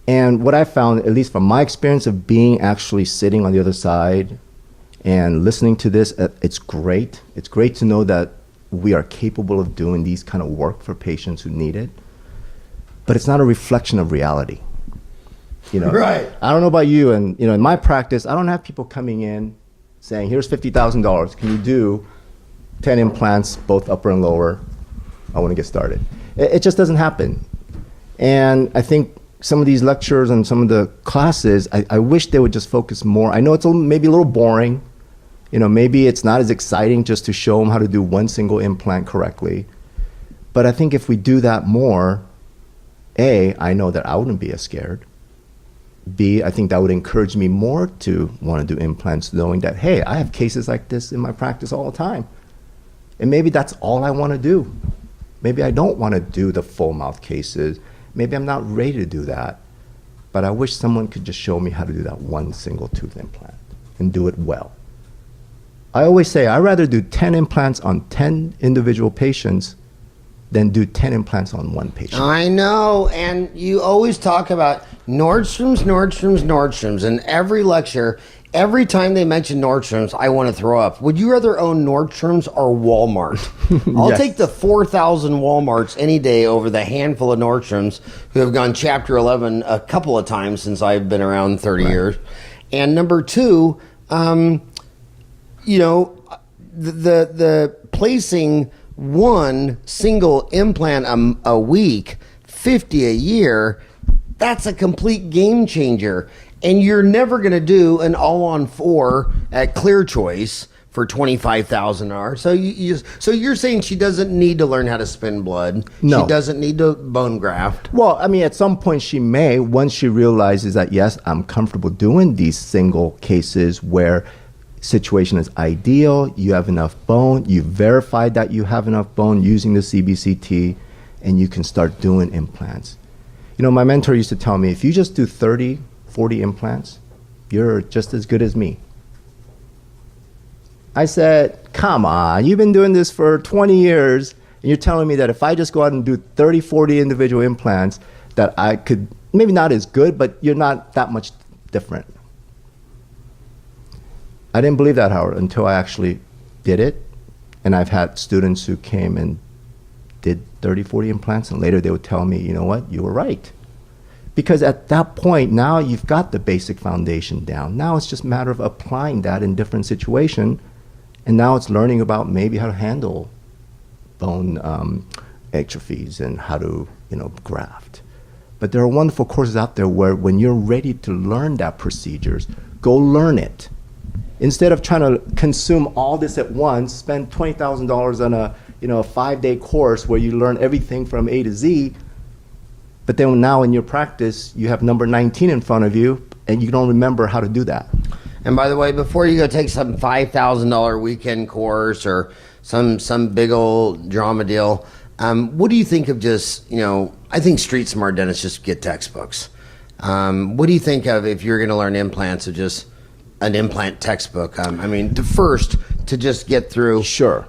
And what I found, at least from my experience of being actually sitting on the other side and listening to this, it's great. It's great to know that we are capable of doing these kind of work for patients who need it, but it's not a reflection of reality. Right. I don't know about you, and in my practice, I don't have people coming in saying, "Here's $50,000. Can you do 10 implants, both upper and lower? I want to get started." It just doesn't happen. And I think some of these lectures and some of the classes, I wish they would just focus more. I know it's maybe a little boring. Maybe it's not as exciting just to show them how to do one single implant correctly. But I think if we do that more, A, I know that I wouldn't be as scared. B, I think that would encourage me more to want to do implants, knowing that, hey, I have cases like this in my practice all the time. And maybe that's all I want to do. Maybe I don't want to do the full mouth cases. Maybe I'm not ready to do that, but I wish someone could just show me how to do that one single tooth implant and do it well. I always say I'd rather do 10 implants on 10 individual patients than do 10 implants on one patient. I know, and you always talk about Nordstrom's, and every lecture, every time they mention Nordstrom's, I want to throw up. Would you rather own Nordstrom's or Walmart? I'll take the 4,000 Walmarts any day over the handful of Nordstrom's who have gone Chapter 11 a couple of times since I've been around 30 years. And number two, the placing one single implant a week, 50 a year, that's a complete game changer. And you're never going to do an all-on-4 at Clear Choice for $25,000. So you're saying she doesn't need to learn how to spin blood. No. She doesn't need to bone graft. Well, I mean, at some point she may, once she realizes that, yes, I'm comfortable doing these single cases where situation is ideal, you have enough bone, you verified that you have enough bone using the CBCT, and you can start doing implants. My mentor used to tell me, if you just do 30 40 implants, you're just as good as me. I said, come on, you've been doing this for 20 years, and you're telling me that if I just go out and do 30, 40 individual implants, that I could, maybe not as good, but you're not that much different. I didn't believe that, Howard, until I actually did it. And I've had students who came and did 30, 40 implants, and later they would tell me, you know what, you were right. Because at that point, now you've got the basic foundation down. Now it's just a matter of applying that in different situations. And now it's learning about maybe how to handle bone atrophies and how to, graft. But there are wonderful courses out there where when you're ready to learn that procedures, go learn it. Instead of trying to consume all this at once, spend $20,000 on a 5-day course where you learn everything from A to Z, but then now in your practice, you have number 19 in front of you, and you don't remember how to do that. And by the way, before you go take some $5,000 weekend course or some big old drama deal, what do you think of just, I think street smart dentists just get textbooks. What do you think of if you're going to learn implants of just an implant textbook? To just get through. Sure.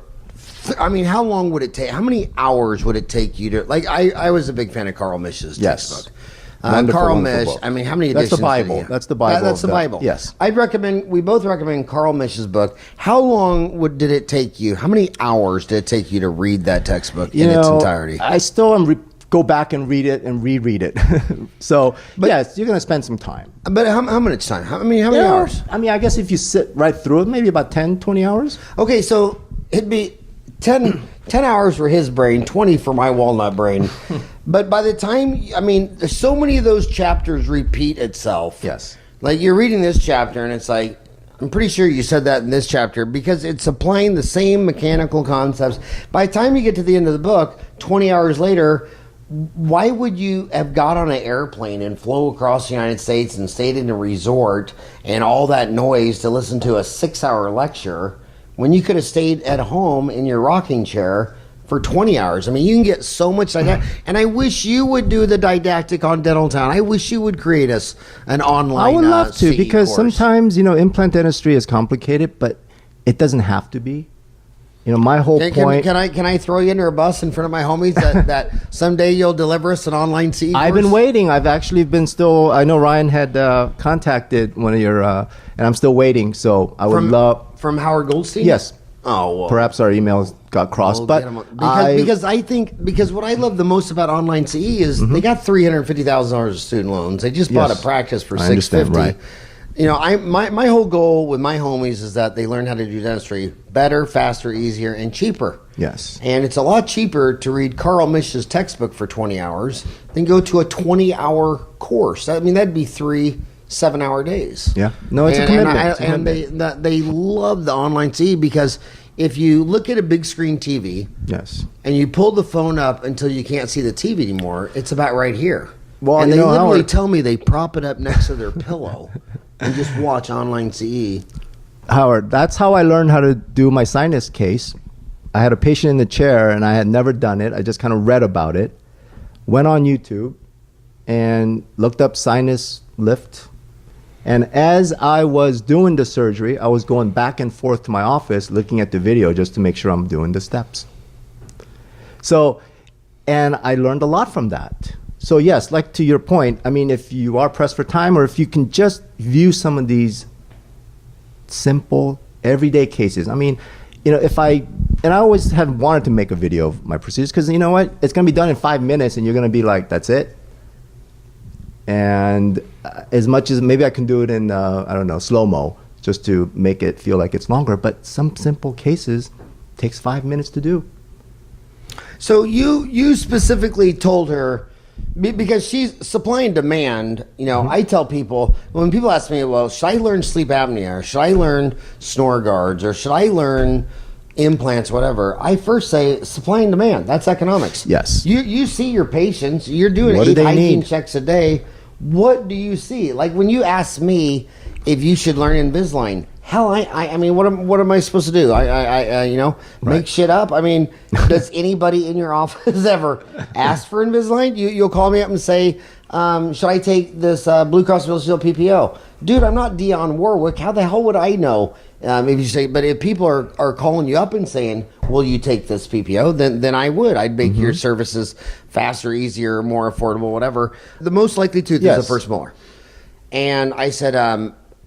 How long would it take? How many hours would it take you to, I was a big fan of Carl Misch's textbook. Carl Misch, book. how many editions? That's the Bible. That's the Bible. That's the Bible. Yes. We both recommend Carl Misch's book. How long did it take you? How many hours did it take you to read that textbook in its entirety? I still go back and read it and reread it. Yes, you're going to spend some time. But how much time? How many hours? I guess if you sit right through it, maybe about 10, 20 hours. Okay, so it'd be 10 hours for his brain, 20 for my walnut brain. But by the time, there's so many of those chapters repeat itself. Yes. Like you're reading this chapter and it's like, I'm pretty sure you said that in this chapter because it's applying the same mechanical concepts. By the time you get to the end of the book, 20 hours later, why would you have got on an airplane and flew across the United States and stayed in a resort and all that noise to listen to a 6-hour lecture when you could have stayed at home in your rocking chair for 20 hours? You can get so much didactic. And I wish you would do the didactic on Dental Town. I wish you would create us an online I would love to, CE because course. Sometimes, implant dentistry is complicated, but it doesn't have to be. My whole point. Can I throw you under a bus in front of my homies that someday you'll deliver us an online CE course? I've been waiting. I've actually been still. I know Ryan had contacted one of your, and I'm still waiting. So I would love from Howard Goldstein. Yes. Oh, well. Perhaps our emails got crossed, but because what I love the most about online CE is they got $350,000 of student loans. They just bought a practice for $650,000. Right. My whole goal with my homies is that they learn how to do dentistry better, faster, easier, and cheaper. Yes. And it's a lot cheaper to read Carl Misch's textbook for 20 hours than go to a 20-hour course. That'd be 3 7-hour days. Yeah. No, it's a commitment. And they love the online CE because if you look at a big screen TV, yes, and you pull the phone up until you can't see the TV anymore, it's about right here. Well, and they literally tell me they prop it up next to their pillow and just watch online CE. Howard, that's how I learned how to do my sinus case. I had a patient in the chair and I had never done it. I just kind of read about it, went on YouTube and looked up sinus lift. And as I was doing the surgery, I was going back and forth to my office looking at the video just to make sure I'm doing the steps. So, and I learned a lot from that. So yes, like to your point, if you are pressed for time or if you can just view some of these simple, everyday cases. I always have wanted to make a video of my procedures because you know what? It's going to be done in 5 minutes and you're going to be like, that's it. And as much as maybe I can do it in, slow-mo just to make it feel like it's longer, but some simple cases takes 5 minutes to do. So you specifically told her, because she's supply and demand, I tell people, when people ask me, well, should I learn sleep apnea, or should I learn snore guards, or should I learn implants, whatever, I first say supply and demand. That's economics. Yes. You see your patients, you're doing 8 hygiene checks a day. What do you see? Like when you ask me if you should learn Invisalign, hell, I mean, what am I supposed to do? Make shit up. I mean, does anybody in your office ever ask for Invisalign? You'll call me up and say, should I take this Blue Cross Blue Shield PPO? Dude, I'm not Dionne Warwick. How the hell would I know? If you say, but if people are calling you up and saying, will you take this PPO? Then I would. I'd make your services faster, easier, more affordable, whatever. The most likely tooth is the first molar. And I said,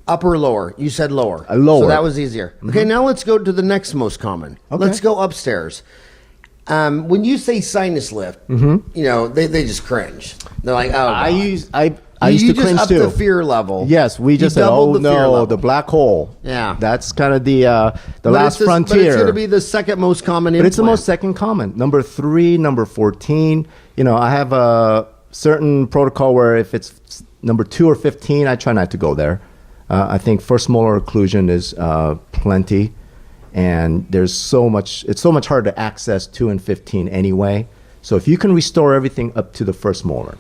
upper or lower? You said lower. Lower. So that was easier. Okay, now let's go to the next most common. Okay. Let's go upstairs. When you say sinus lift, they just cringe. They're like, oh, I God. used to cringe just too. upped the fear level. Yes, we just said, oh no, the black hole. Yeah. That's kind of the last frontier. But it's going to be the second most common implant. But it's the most second common. Number 3, number 14. I have a certain protocol where if it's number 2 or 15, I try not to go there. I think first molar occlusion is plenty. And it's so much harder to access 2 and 15 anyway. So if you can restore everything up to the first molar,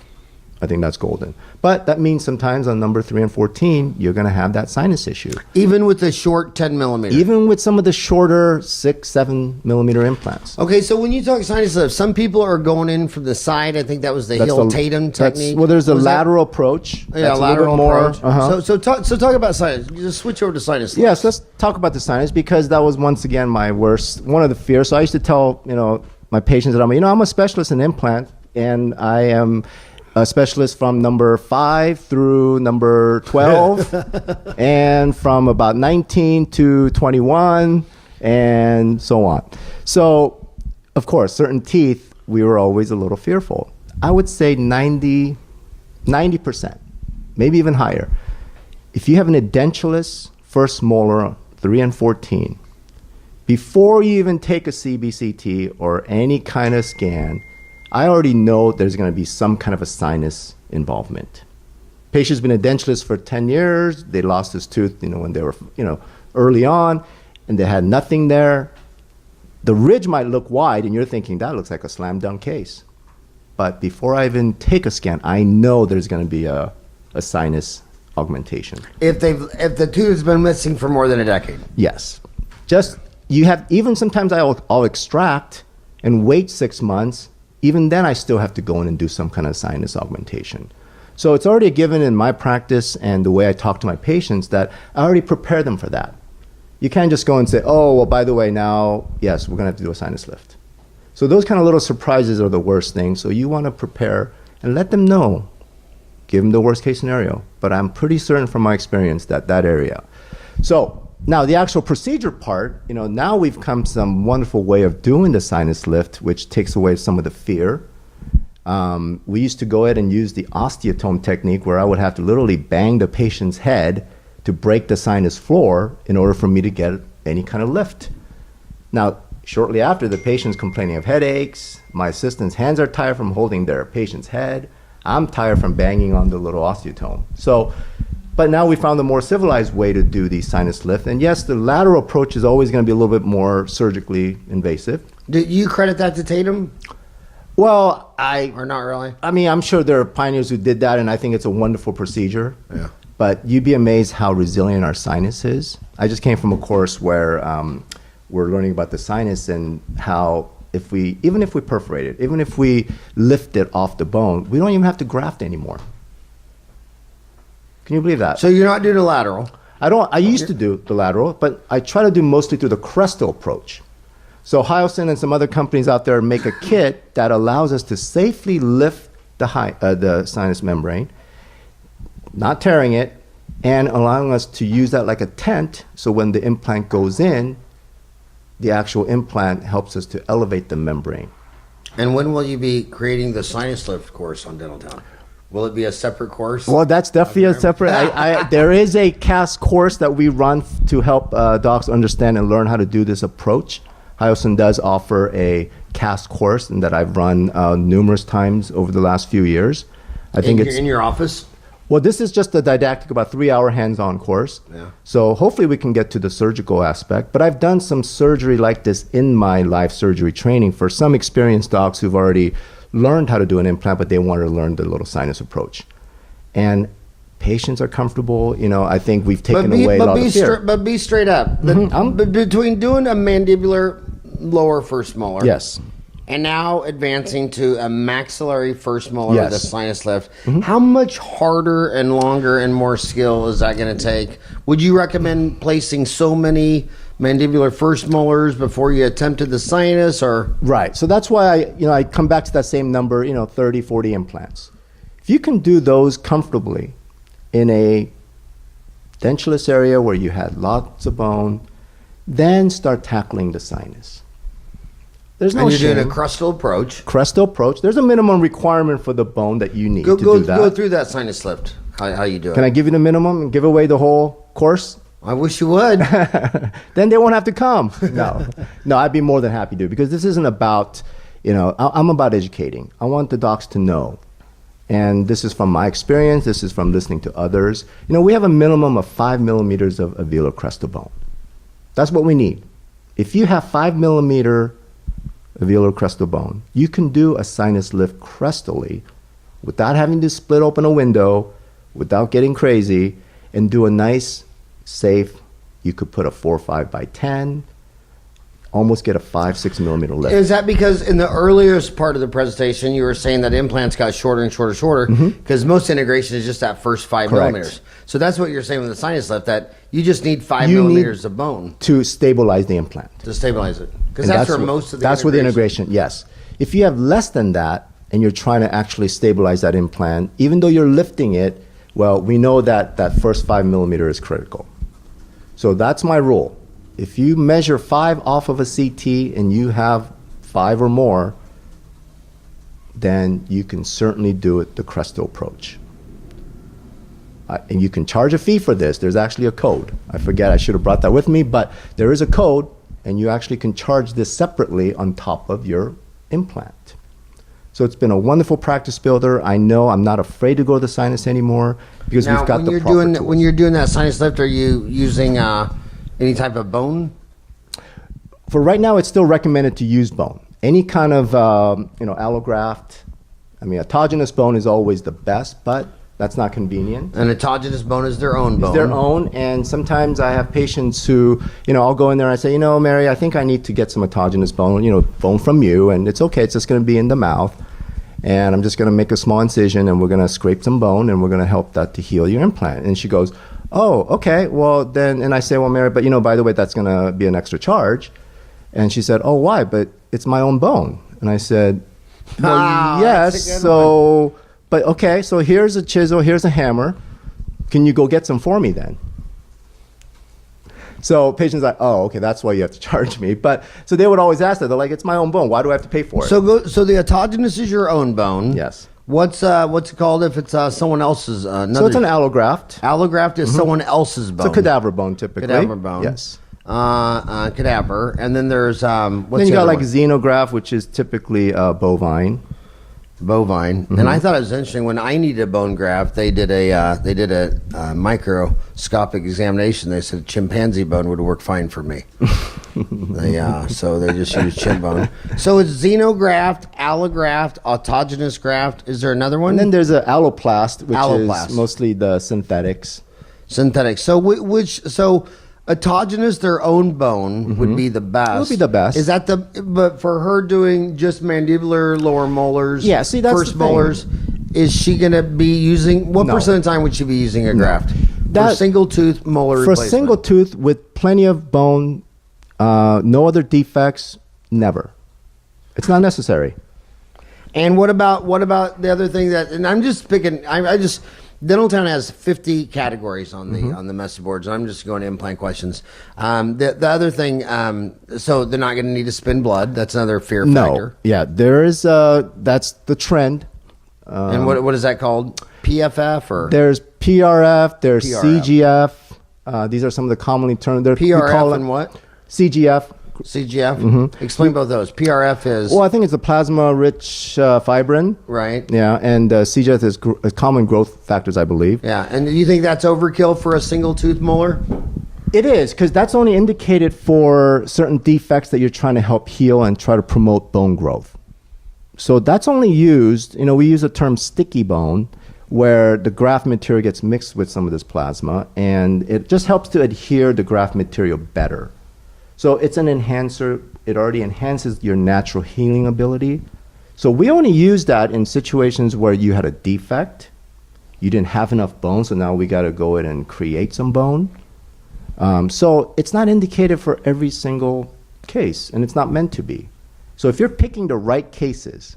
I think that's golden. But that means sometimes on number 3 and 14, you're going to have that sinus issue. Even with the short 10 millimeter? Even with some of the shorter 6, 7 millimeter implants. Okay, so when you talk sinus lift, some people are going in from the side. I think that was the Hill-Tatum technique. Well, there's a lateral approach. Yeah, lateral approach. So talk about sinus. Just switch over to sinus lift. Yes, let's talk about the sinus because that was once again one of the fears. So I used to tell my patients that I'm a specialist in implant and I am a specialist from number 5 through number 12 and from about 19 to 21 and so on. So, of course, certain teeth, we were always a little fearful. I would say 90%, maybe even higher. If you have an edentulous first molar 3 and 14, before you even take a CBCT or any kind of scan, I already know there's going to be some kind of a sinus involvement. Patient's been edentulous for 10 years. They lost his tooth, when they were, early on, and they had nothing there. The ridge might look wide, and you're thinking that looks like a slam dunk case. But before I even take a scan, I know there's going to be a sinus augmentation. If the tooth has been missing for more than a decade. Yes. Even sometimes I'll extract and wait 6 months. Even then, I still have to go in and do some kind of sinus augmentation. So it's already a given in my practice and the way I talk to my patients that I already prepare them for that. You can't just go and say, oh, well, by the way, now, yes, we're going to have to do a sinus lift. So those kind of little surprises are the worst things. So you want to prepare and let them know. Give them the worst case scenario. But I'm pretty certain from my experience that area. So now the actual procedure part, now we've come to some wonderful way of doing the sinus lift, which takes away some of the fear. We used to go ahead and use the osteotome technique where I would have to literally bang the patient's head to break the sinus floor in order for me to get any kind of lift. Now, shortly after, the patient's complaining of headaches. My assistant's hands are tired from holding their patient's head. I'm tired from banging on the little osteotome. But now we found a more civilized way to do the sinus lift. And yes, the lateral approach is always going to be a little bit more surgically invasive. Do you credit that to Tatum? Well, Or not really? I mean, I'm sure there are pioneers who did that, and I think it's a wonderful procedure. Yeah. But you'd be amazed how resilient our sinus is. I just came from a course where we're learning about the sinus and how even if we perforate it, even if we lift it off the bone, we don't even have to graft anymore. Can you believe that? So you're not doing a lateral? I used to do the lateral, but I try to do mostly through the crestal approach. So Hiossen and some other companies out there make a kit that allows us to safely lift the sinus membrane, not tearing it, and allowing us to use that like a tent, so when the implant goes in, the actual implant helps us to elevate the membrane. And when will you be creating the sinus lift course on Dental Town? Will it be a separate course? Well, that's definitely a separate. There is a CAS course that we run to help docs understand and learn how to do this approach. Hiossen does offer a CAS course, and that I've run numerous times over the last few years. I think it's in your office. Well, this is just a didactic, about 3-hour hands-on course. Yeah. So hopefully we can get to the surgical aspect. But I've done some surgery like this in my live surgery training for some experienced docs who've already learned how to do an implant, but they wanted to learn the little sinus approach. And patients are comfortable. I think we've taken away a lot of fear. But be straight up. Between doing a mandibular lower first molar, Yes. and now advancing to a maxillary first molar Yes. with a sinus lift, how much harder and longer and more skill is that going to take? Would you recommend placing so many mandibular first molars before you attempted the sinus, or? Right. So that's why I come back to that same number, 30, 40 implants. If you can do those comfortably in a dentulous area where you had lots of bone, then start tackling the sinus. There's no And you're shame. doing a crustal approach. Crustal approach. There's a minimum requirement for the bone that you need to do that. Go through that sinus lift. How you do it? Can I give you the minimum and give away the whole course? I wish you would. Then they won't have to come. No, I'd be more than happy to, because this isn't about, I'm about educating. I want the docs to know. And this is from my experience. This is from listening to others. We have a minimum of 5 millimeters of alveolar crestal bone. That's what we need. If you have 5 millimeter alveolar crestal bone, you can do a sinus lift crestally without having to split open a window, without getting crazy, and do a nice, safe, you could put a 4 or 5 by 10, almost get a 5-6 millimeter lift. Is that because in the earliest part of the presentation, you were saying that implants got shorter and shorter, because most integration is just that first 5 Correct. millimeters. So that's what you're saying with the sinus lift, that you just need 5 You millimeters of bone to stabilize the implant. to stabilize it. Because And that's where what- most of the That's where the integration, yes. If you have less than that and you're trying to actually stabilize that implant, even though you're lifting it, well, we know that that first 5 millimeter is critical. So that's my rule. If you measure 5 off of a CT and you have 5 or more, then you can certainly do it the crestal approach. And you can charge a fee for this. There's actually a code. I forget, I should have brought that with me, but there is a code, and you actually can charge this separately on top of your implant. So it's been a wonderful practice builder. I know I'm not afraid to go to the sinus anymore because Now, we've got when the you're proper doing tools. when you're doing that sinus lift, are you using any type of bone? For right now, it's still recommended to use bone. Any kind of allograft. I mean, autogenous bone is always the best, but that's not convenient. An autogenous bone is their own bone. It's their own, and sometimes I have patients who, I'll go in there and I say, Mary, I think I need to get some autogenous bone, bone from you, and it's okay, it's just going to be in the mouth, and I'm just going to make a small incision, and we're going to scrape some bone, and we're going to help that to heal your implant. And she goes, oh, okay, well then, and I say, well, Mary, but by the way, that's going to be an extra charge. And she said, oh, why? But it's my own bone. And I said, well, that's a yes, good so... But okay, so here's a chisel, here's a hammer. Can you go get some for me then? So patients are like, oh, okay, that's why you have to charge me. But so they would always ask that. They're like, it's my own bone. Why do I have to pay for it? So the autogenous is your own bone. Yes. What's it called if it's someone else's? So it's an allograft. Allograft is someone else's bone. It's a cadaver bone typically. Cadaver bone. Yes. Cadaver, and then there's what's Then you the got other like one? xenograft, which is typically bovine. Bovine. And I thought it was interesting when I needed a bone graft. They did a microscopic examination. They said chimpanzee bone would work fine for me. So they just used chin bone. So it's xenograft, allograft, autogenous graft. Is there another one? And then there's an alloplast, which Alloplast. is mostly the synthetics. Synthetic. So autogenous, their own bone would be the best. Would be the best. Is that but for her doing just mandibular lower molars, Yeah, see, that's first the thing. molars, is she going to be using, what No. percent of the time would she be using a graft? For That- single tooth molar For a replacement? single tooth with plenty of bone, no other defects, never. It's not necessary. And what about the other thing that, and I'm just picking, Dental Town has 50 categories on the message boards, and I'm just going to implant questions. The other thing, so they're not going to need to spin blood. That's another fear factor. Yeah, there is, that's the trend. And what is that called? PFF or There's PRF, there's PRF. CGF. These are some of the commonly termed. We PRF call it and what? CGF. CGF? Explain both those. PRF is Well, I think it's a plasma-rich fibrin. right. Yeah, and CGF is common growth factors, I believe. Yeah, and do you think that's overkill for a single tooth molar? It is, because that's only indicated for certain defects that you're trying to help heal and try to promote bone growth. So that's only used, we use the term sticky bone, where the graft material gets mixed with some of this plasma, and it just helps to adhere the graft material better. So it's an enhancer. It already enhances your natural healing ability. So we only use that in situations where you had a defect, you didn't have enough bone, so now we got to go in and create some bone. So it's not indicated for every single case, and it's not meant to be. So if you're picking the right cases,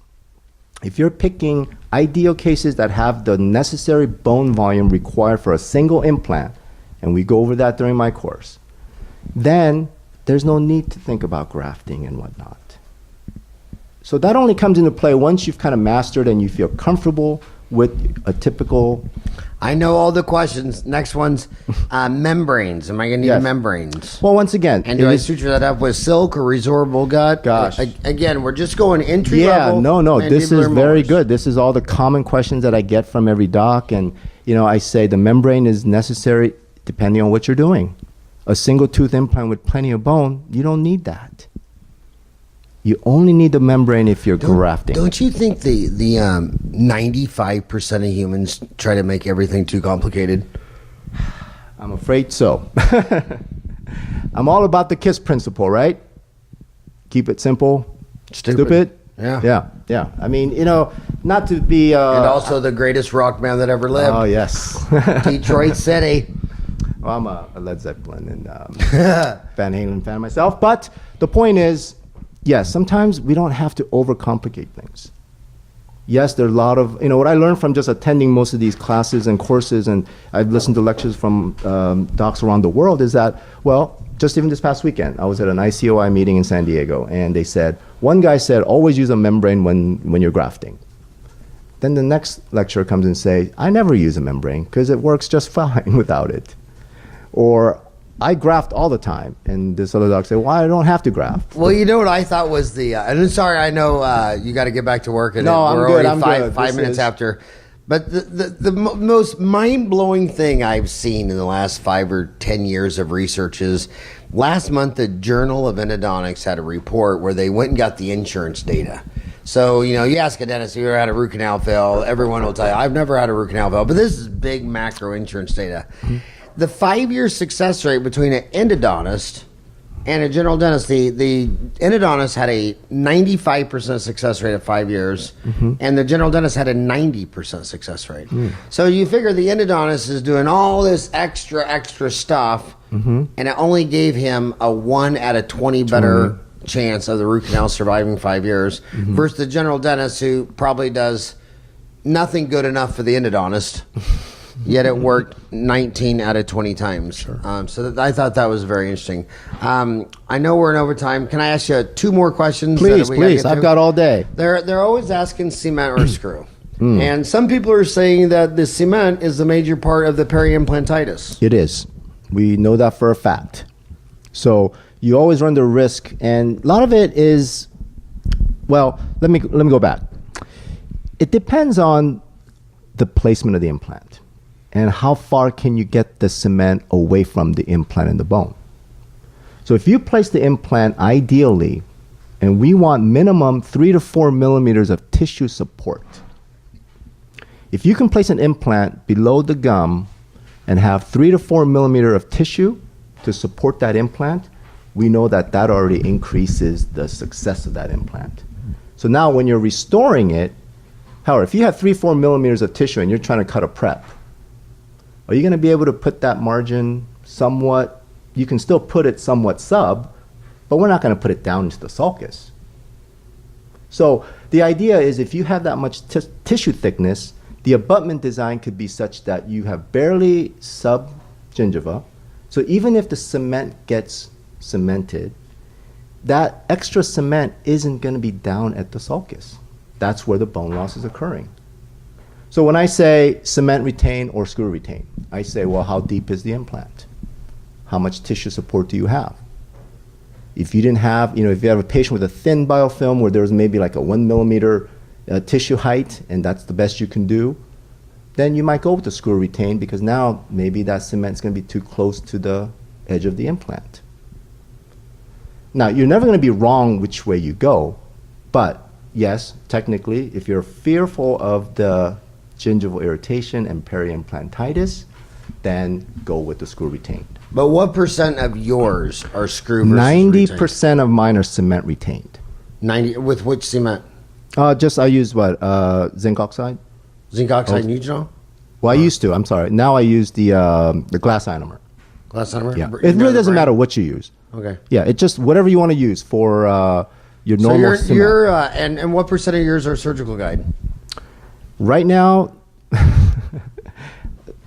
if you're picking ideal cases that have the necessary bone volume required for a single implant, and we go over that during my course, then there's no need to think about grafting and whatnot. So that only comes into play once you've kind of mastered and you feel comfortable with a typical... I know all the questions. Next one's membranes. Am I going to need membranes? Well, once again... And do I suture that up with silk or resorbable gut? Gosh. Again, we're just going entry level. Yeah, no. This is very good. This is all the common questions that I get from every doc. And, I say the membrane is necessary depending on what you're doing. A single tooth implant with plenty of bone, you don't need that. You only need the membrane if you're grafting. Don't you think the 95% of humans try to make everything too complicated? I'm afraid so. I'm all about the KISS principle, right? Keep it simple. Stupid. Yeah. I mean, not to be... and also the greatest rock band that ever lived. Oh, yes. Detroit City. Well, I'm a Led Zeppelin and Van Halen fan myself. But the point is, yes, sometimes we don't have to overcomplicate things. Yes, there are a lot of, what I learned from just attending most of these classes and courses, and I've listened to lectures from docs around the world, is that, well, just even this past weekend, I was at an ICOI meeting in San Diego, and they said, one guy said, always use a membrane when you're grafting. Then the next lecturer comes and say, I never use a membrane because it works just fine without it. Or I graft all the time, and this other doc said, "Well, I don't have to graft." Well, you know what I thought was the. And I'm sorry, I know you got to get back to work, and no, we're good, already good. five minutes after. But the most mind blowing thing I've seen in the last 5 or 10 years of research is last month the Journal of Endodontics had a report where they went and got the insurance data. So, you ask a dentist, have you ever had a root canal fail? Everyone will tell you, I've never had a root canal fail. But this is big macro insurance data. Mm-hmm. The 5-year success rate between an endodontist and a general dentist, the endodontist had a 95% success rate at 5 years, and the general dentist had a 90% success rate. So you figure the endodontist is doing all this extra stuff, and it only gave him a 1 out of 20 better chance of the root canal surviving 5 years, versus the general dentist who probably does nothing good enough for the endodontist. Yet it worked 19 out of 20 times. Sure. I thought that was very interesting. I know we're in overtime. Can I ask you 2 more questions? Please. I've got all day. They're always asking cement or screw. And some people are saying that the cement is the major part of the peri-implantitis. It is. We know that for a fact. So you always run the risk. And a lot of it is, well, let me go back. It depends on the placement of the implant. And how far can you get the cement away from the implant and the bone? So if you place the implant ideally, and we want minimum 3 to 4 millimeters of tissue support. If you can place an implant below the gum and have 3 to 4 millimeter of tissue to support that implant, we know that that already increases the success of that implant. So now when you're restoring it, however, if you have 3-4 millimeters of tissue and you're trying to cut a prep, are you going to be able to put that margin somewhat? You can still put it somewhat sub, but we're not going to put it down into the sulcus. So the idea is if you have that much tissue thickness, the abutment design could be such that you have barely sub-gingiva. So even if the cement gets cemented, that extra cement isn't going to be down at the sulcus. That's where the bone loss is occurring. So when I say cement retain or screw retain, I say, well, how deep is the implant? How much tissue support do you have? If you didn't have, if you have a patient with a thin biofilm where there's maybe like a 1 millimeter tissue height, and that's the best you can do, then you might go with the screw retain because now maybe that cement's going to be too close to the edge of the implant. Now, you're never going to be wrong which way you go, but yes, technically, if you're fearful of the gingival irritation and periimplantitis, then go with the screw retained. But what percent of yours are screw versus retained? 90% of mine are cement retained. 90 with which cement? Just I use what zinc oxide. Zinc oxide neutral? Well, I used to. I'm sorry. Now I use the glass ionomer. Glass ionomer? Yeah. It really doesn't matter what you use. Okay. Yeah, it just whatever you want to use for your normal cement. You're and what percent of yours are surgical guide? Right now,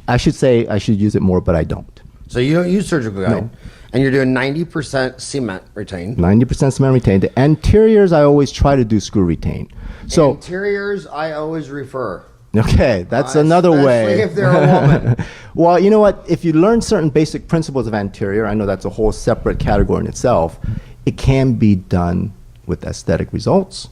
I should say I should use it more, but I don't. So you don't use surgical guide, No. and you're doing 90% cement retained. 90% cement retained. The anteriors, I always try to do screw retained. So, Interiors, I always refer. okay, that's another way. Especially if they're a woman. Well, you know what? If you learn certain basic principles of anterior, I know that's a whole separate category in itself, it can be done with aesthetic results.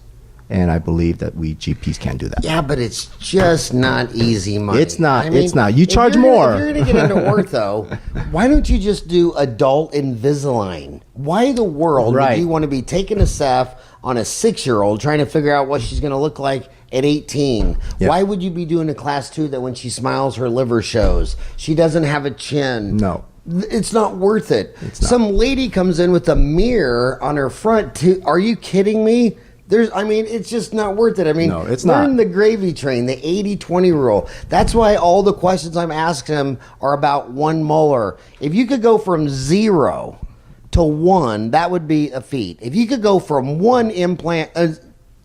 And I believe that we GPs can do that. Yeah, but it's just not easy money. It's not. I mean, It's not. You if charge you're gonna- more. If you're going to get into ortho, why don't you just do adult Invisalign? Why in the world would Right. you want to be taking a Ceph on a 6-year-old trying to figure out what she's going to look like at 18? Yeah. Why would you be doing a class 2 that when she smiles her liver shows? She doesn't have a chin. No. It's not worth it. It's not. Some lady comes in with a mirror on her front. Are you kidding me? It's just not worth it. I mean, No, it's learn not. the gravy train, the 80-20 rule. That's why all the questions I'm asking him are about one molar. If you could go from 0 to 1, that would be a feat. If you could go from 1 implant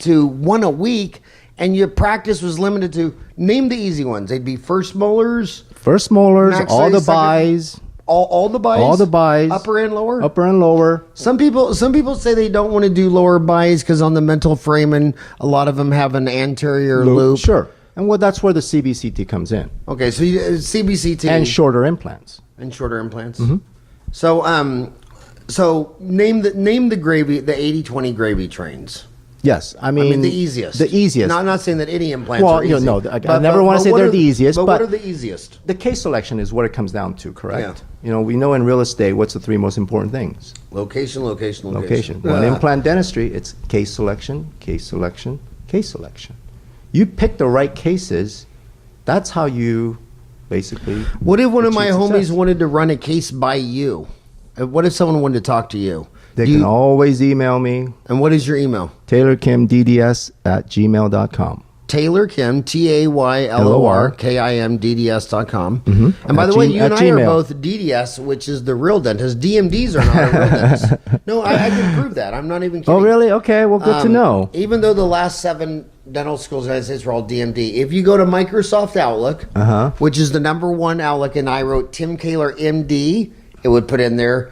to 1 a week, and your practice was limited to, name the easy ones. They'd be first molars, First molars, Maxillary, all the second- buys, all the buys, all the buys, upper and lower. upper and lower. Some people say they don't want to do lower buys because on the mental foramen, a lot of them have an anterior loop. Sure. And well, that's where the CBCT comes in. Okay, so CBCT And shorter implants. and shorter implants. So name the gravy, the 80-20 gravy trains. Yes. I mean, The easiest. The easiest. No, I'm not saying that any implants Well, are easy. no, I never want to say what they're are the easiest, But but what are the easiest? the case selection is what it comes down to, correct? Yeah. You know, we know in real estate what's the 3 most important things. Location. Location. Well, in implant dentistry, it's case selection, case selection, case selection. You pick the right cases, that's how you basically. What if one of my achieve homies success. wanted to run a case by you? What if someone wanted to talk to you? They Do can you- always email me, And what is your email? TaylorKimDDS@gmail.com. Taylor Kim, TaylorKimDDS.com. And by At the way, G- you and at I are Gmail. both DDS, which is the real dentist. DMDs are not a real dentist. No, I can prove that. I'm not even kidding. Oh, really? Okay, well, good to know. Even though the last 7 dental schools in the United States were all DMD, if you go to Microsoft Outlook, which is the #1 Outlook, and I wrote Tim Kaler MD, it would put in there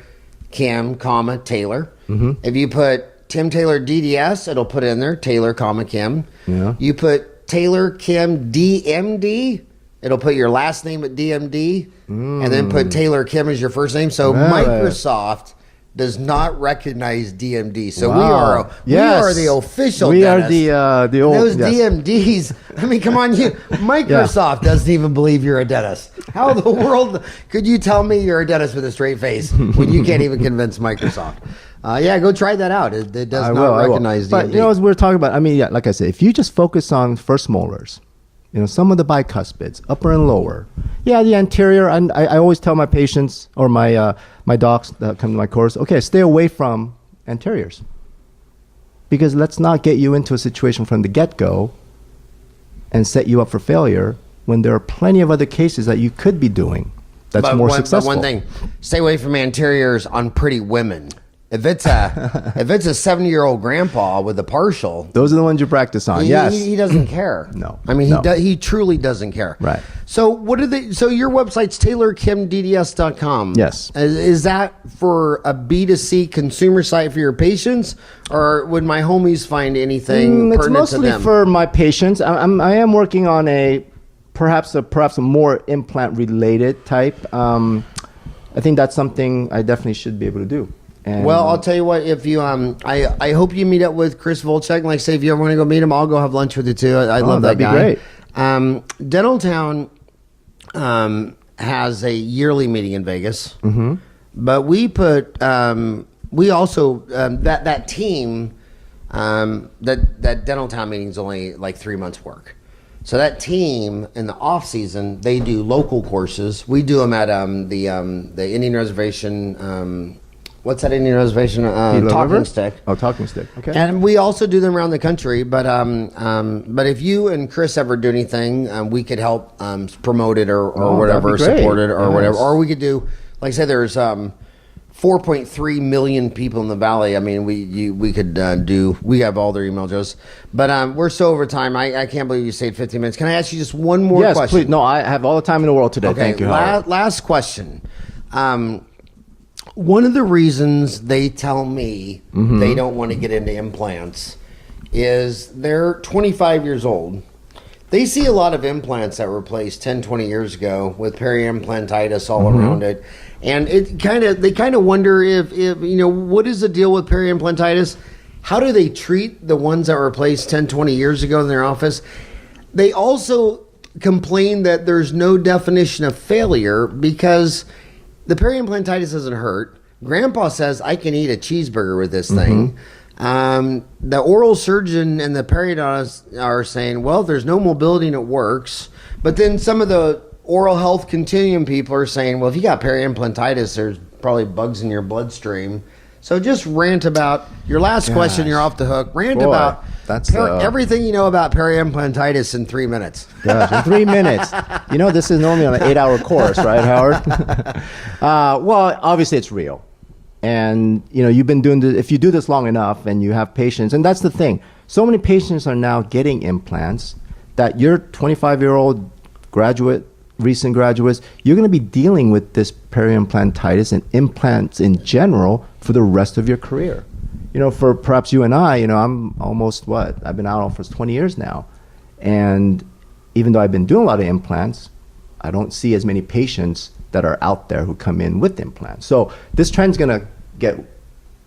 Kim, comma, Taylor. If you put Tim Taylor DDS, it'll put in there Taylor, comma, Kim. Yeah. You put Taylor Kim DMD, it'll put your last name at DMD, and then put Taylor Kim as your first name. So Really? Microsoft does not recognize DMD. So Wow. we Yes. are the official We are dentist. the old. Those yes. DMDs. I mean, come on, Microsoft doesn't even believe you're a dentist. How in the world could you tell me you're a dentist with a straight face when you can't even convince Microsoft? Go try that out. It does I not will. recognize DMD. But you know, as we're talking about, I mean, yeah, like I said, if you just focus on first molars, you know, some of the bicuspids, upper and lower. Yeah, the anterior. And I always tell my patients or my docs that come to my course, okay, stay away from anteriors, because let's not get you into a situation from the get-go and set you up for failure when there are plenty of other cases that you could be doing that's But more one, successful. But one thing, stay away from anteriors on pretty women. If it's a 70-year-old grandpa with a partial, Those are the ones you practice on. Yes. he doesn't care. No. I mean No. he truly doesn't care. Right. So what are they? So your website's TaylorKimDDS.com. Yes. Is that for a B2C consumer site for your patients, or would my homies find anything It's pertinent to mostly them? for my patients. I am working on perhaps a more implant related type. I think that's something I definitely should be able to do. And Well, I'll tell you what. If you, I hope you meet up with Chris Volchek. Like, say, if you ever want to go meet him, I'll go have lunch with you too. I love that that'd be guy. great. Dental Town has a yearly meeting in Vegas, but we put, we also that team, that Dental Town meeting is only like 3 months work. So that team in the off season, they do local courses. We do them at the Indian Reservation. What's that Indian Reservation? Talking Stick. Oh, Talking Stick. Okay. And we also do them around the country. But if you and Chris ever do anything, we could help promote it or whatever, support it or whatever. Or we could do, like I said, there's 4.3 million people in the valley. I mean, we could do. We have all their email addresses. But we're so over time. I can't believe you stayed 15 minutes. Can I ask you just one more question? Yes, please. No, I have all the time in the world today. Okay, Thank you, Howard. Last question. One of the reasons they tell me they don't want to get into implants is they're 25 years old. They see a lot of implants that were placed 10, 20 years ago with peri-implantitis all around it. And they kind of wonder if what is the deal with peri-implantitis? How do they treat the ones that were placed 10, 20 years ago in their office? They also complain that there's no definition of failure because the peri-implantitis doesn't hurt. Grandpa says, I can eat a cheeseburger with this thing. The oral surgeon and the periodontist are saying, well, there's no mobility and it works. But then some of the oral health continuum people are saying, well, if you got peri-implantitis, there's probably bugs in your bloodstream. So just rant about your last question. You're off the hook. Rant about everything you know about peri-implantitis in 3 minutes. Gosh, in 3 minutes. This is normally on an 8-hour course, right, Howard? Well, obviously it's real. And, you've been doing this, if you do this long enough and you have patients, and that's the thing. So many patients are now getting implants that your 25-year-old recent graduates, you're going to be dealing with this peri-implantitis and implants in general for the rest of your career. For perhaps you and I, I'm almost I've been out for 20 years now. And even though I've been doing a lot of implants, I don't see as many patients that are out there who come in with implants. So this trend's going to get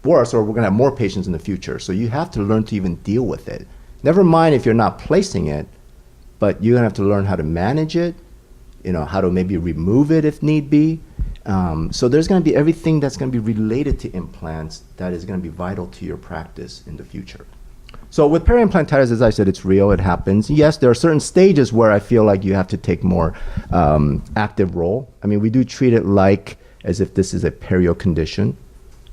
worse, or we're going to have more patients in the future. So you have to learn to even deal with it. Never mind if you're not placing it, but you're going to have to learn how to manage it, how to maybe remove it if need be. So there's going to be everything that's going to be related to implants that is going to be vital to your practice in the future. So with peri-implantitis, as I said, it's real, it happens. Yes, there are certain stages where I feel like you have to take more active role. I mean, we do treat it as if this is a perio condition.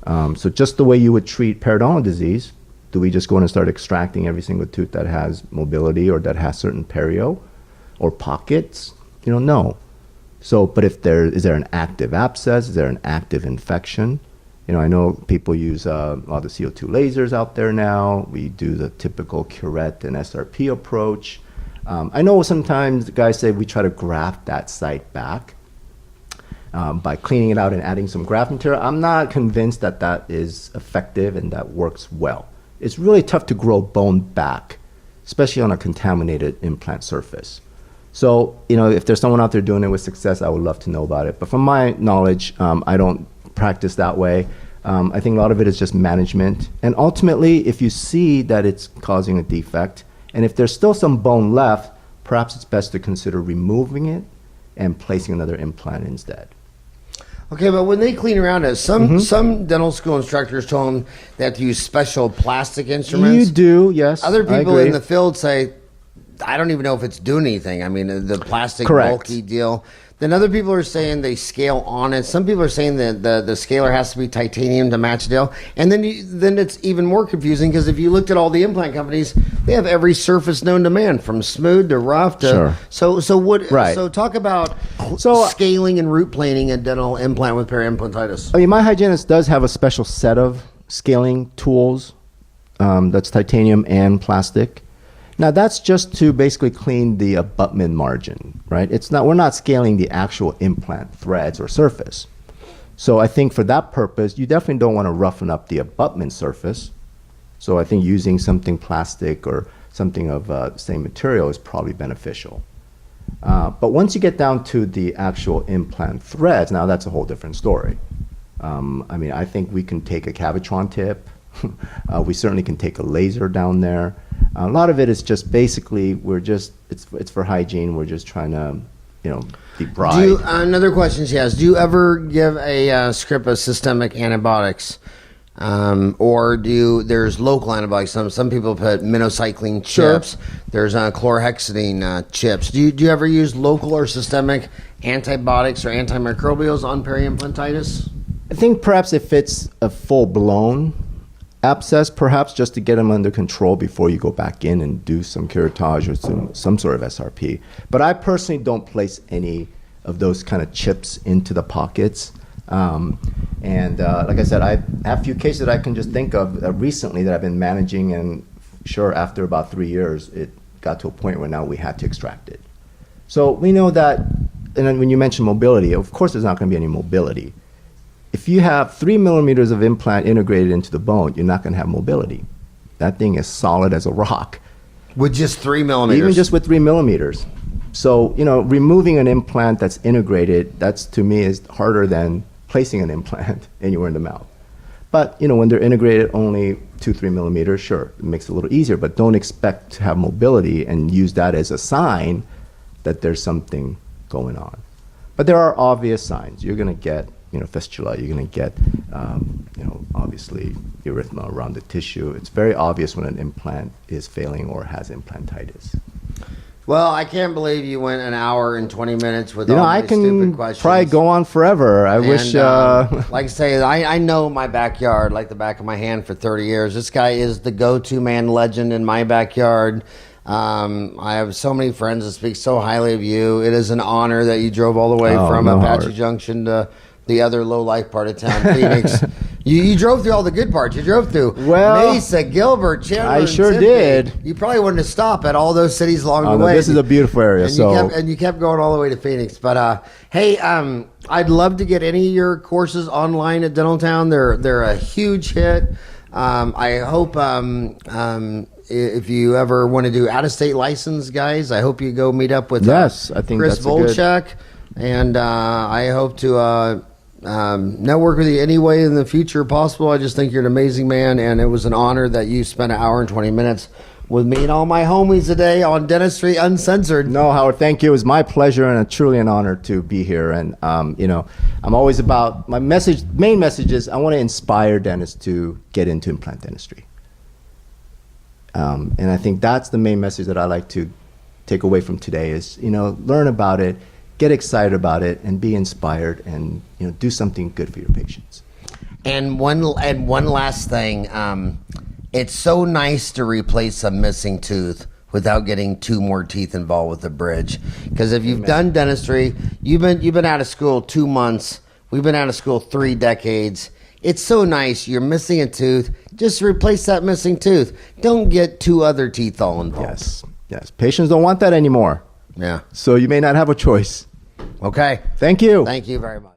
So just the way you would treat periodontal disease, do we just go in and start extracting every single tooth that has mobility or that has certain perio or pockets? No. So, but is there an active abscess? Is there an active infection? I know people use a lot of CO2 lasers out there now. We do the typical curette and SRP approach. I know sometimes the guys say we try to graft that site back by cleaning it out and adding some graft material. I'm not convinced that is effective and that works well. It's really tough to grow bone back, especially on a contaminated implant surface. So, if there's someone out there doing it with success, I would love to know about it. But from my knowledge, I don't practice that way. I think a lot of it is just management. And ultimately, if you see that it's causing a defect, and if there's still some bone left, perhaps it's best to consider removing it and placing another implant instead. Okay, but when they clean around it, some dental school instructors told them they have to use special plastic instruments. You do, yes. Other people in the field say, I don't even know if it's doing anything. I mean, the plastic bulky deal. Then other people are saying they scale on it. Some people are saying that the scaler has to be titanium to match the deal. And then it's even more confusing because if you looked at all the implant companies, they have every surface known to man, from smooth to rough to So talk about scaling and root planing a dental implant with peri-implantitis. I mean, my hygienist does have a special set of scaling tools that's titanium and plastic. Now that's just to basically clean the abutment margin, right? We're not scaling the actual implant threads or surface. So I think for that purpose, you definitely don't want to roughen up the abutment surface. So I think using something plastic or something of the same material is probably beneficial. But once you get down to the actual implant threads, now that's a whole different story. I think we can take a Cavitron tip. We certainly can take a laser down there. A lot of it is just basically it's for hygiene. We're just trying to, be bright. Another question she has: do you ever give a script of systemic antibiotics Or there's local antibiotics. Some people put minocycline Sure. chips. There's chlorhexidine chips. Do you ever use local or systemic antibiotics or antimicrobials on peri-implantitis? I think perhaps if it's a full-blown abscess, perhaps just to get them under control before you go back in and do some curettage or some sort of SRP. But I personally don't place any of those kind of chips into the pockets. Like I said, I have a few cases that I can just think of recently that I've been managing, and sure, after about 3 years, it got to a point where now we had to extract it. So we know that, and then when you mention mobility, of course there's not going to be any mobility. If you have 3 millimeters of implant integrated into the bone, you're not going to have mobility. That thing is solid as a rock. With just 3 millimeters? Even just with 3 millimeters. So, removing an implant that's integrated, that's to me is harder than placing an implant anywhere in the mouth. But, when they're integrated only 2-3 millimeters, sure, it makes it a little easier, but don't expect to have mobility and use that as a sign that there's something going on. But there are obvious signs. You're going to get, fistula, you're going to get, obviously erythema around the tissue. It's very obvious when an implant is failing or has implantitis. Well, I can't believe you went an hour and 20 minutes with all I these stupid can questions. probably go on forever. I wish. Like I say, I know my backyard like the back of my hand for 30 years. This guy is the go-to man legend in my backyard. I have so many friends that speak so highly of you. It is an honor that you drove all the way from Apache Howard. Junction to the other low-life part of town, Phoenix. You drove through all the good parts. You drove through Mesa, Gilbert, Chandler. I sure Sydney. did. You probably wanted to stop at all those cities along the way. This is a beautiful area. And you kept going all the way to Phoenix. But hey, I'd love to get any of your courses online at Dentaltown. They're a huge hit. I hope if you ever want to do out-of-state license, guys, I hope you go meet up with I think Chris that's a good... Volchek, and I hope to network with you any way in the future possible. I just think you're an amazing man, and it was an honor that you spent an hour and 20 minutes with me and all my homies today on Dentistry Uncensored. No, Howard, thank you. It was my pleasure and truly an honor to be here. And, I'm always about, main message is I want to inspire dentists to get into implant dentistry. And I think that's the main message that I like to take away from today is, learn about it, get excited about it, and be inspired, and do something good for your patients. And one last thing, it's so nice to replace a missing tooth without getting 2 more teeth involved with the bridge. Because if you've done dentistry, you've been out of school 2 months. We've been out of school 3 decades. It's so nice. You're missing a tooth. Just replace that missing tooth. Don't get 2 other teeth all involved. Yes. Patients don't want that anymore. Yeah. So you may not have a choice. Okay. Thank you. Thank you very much.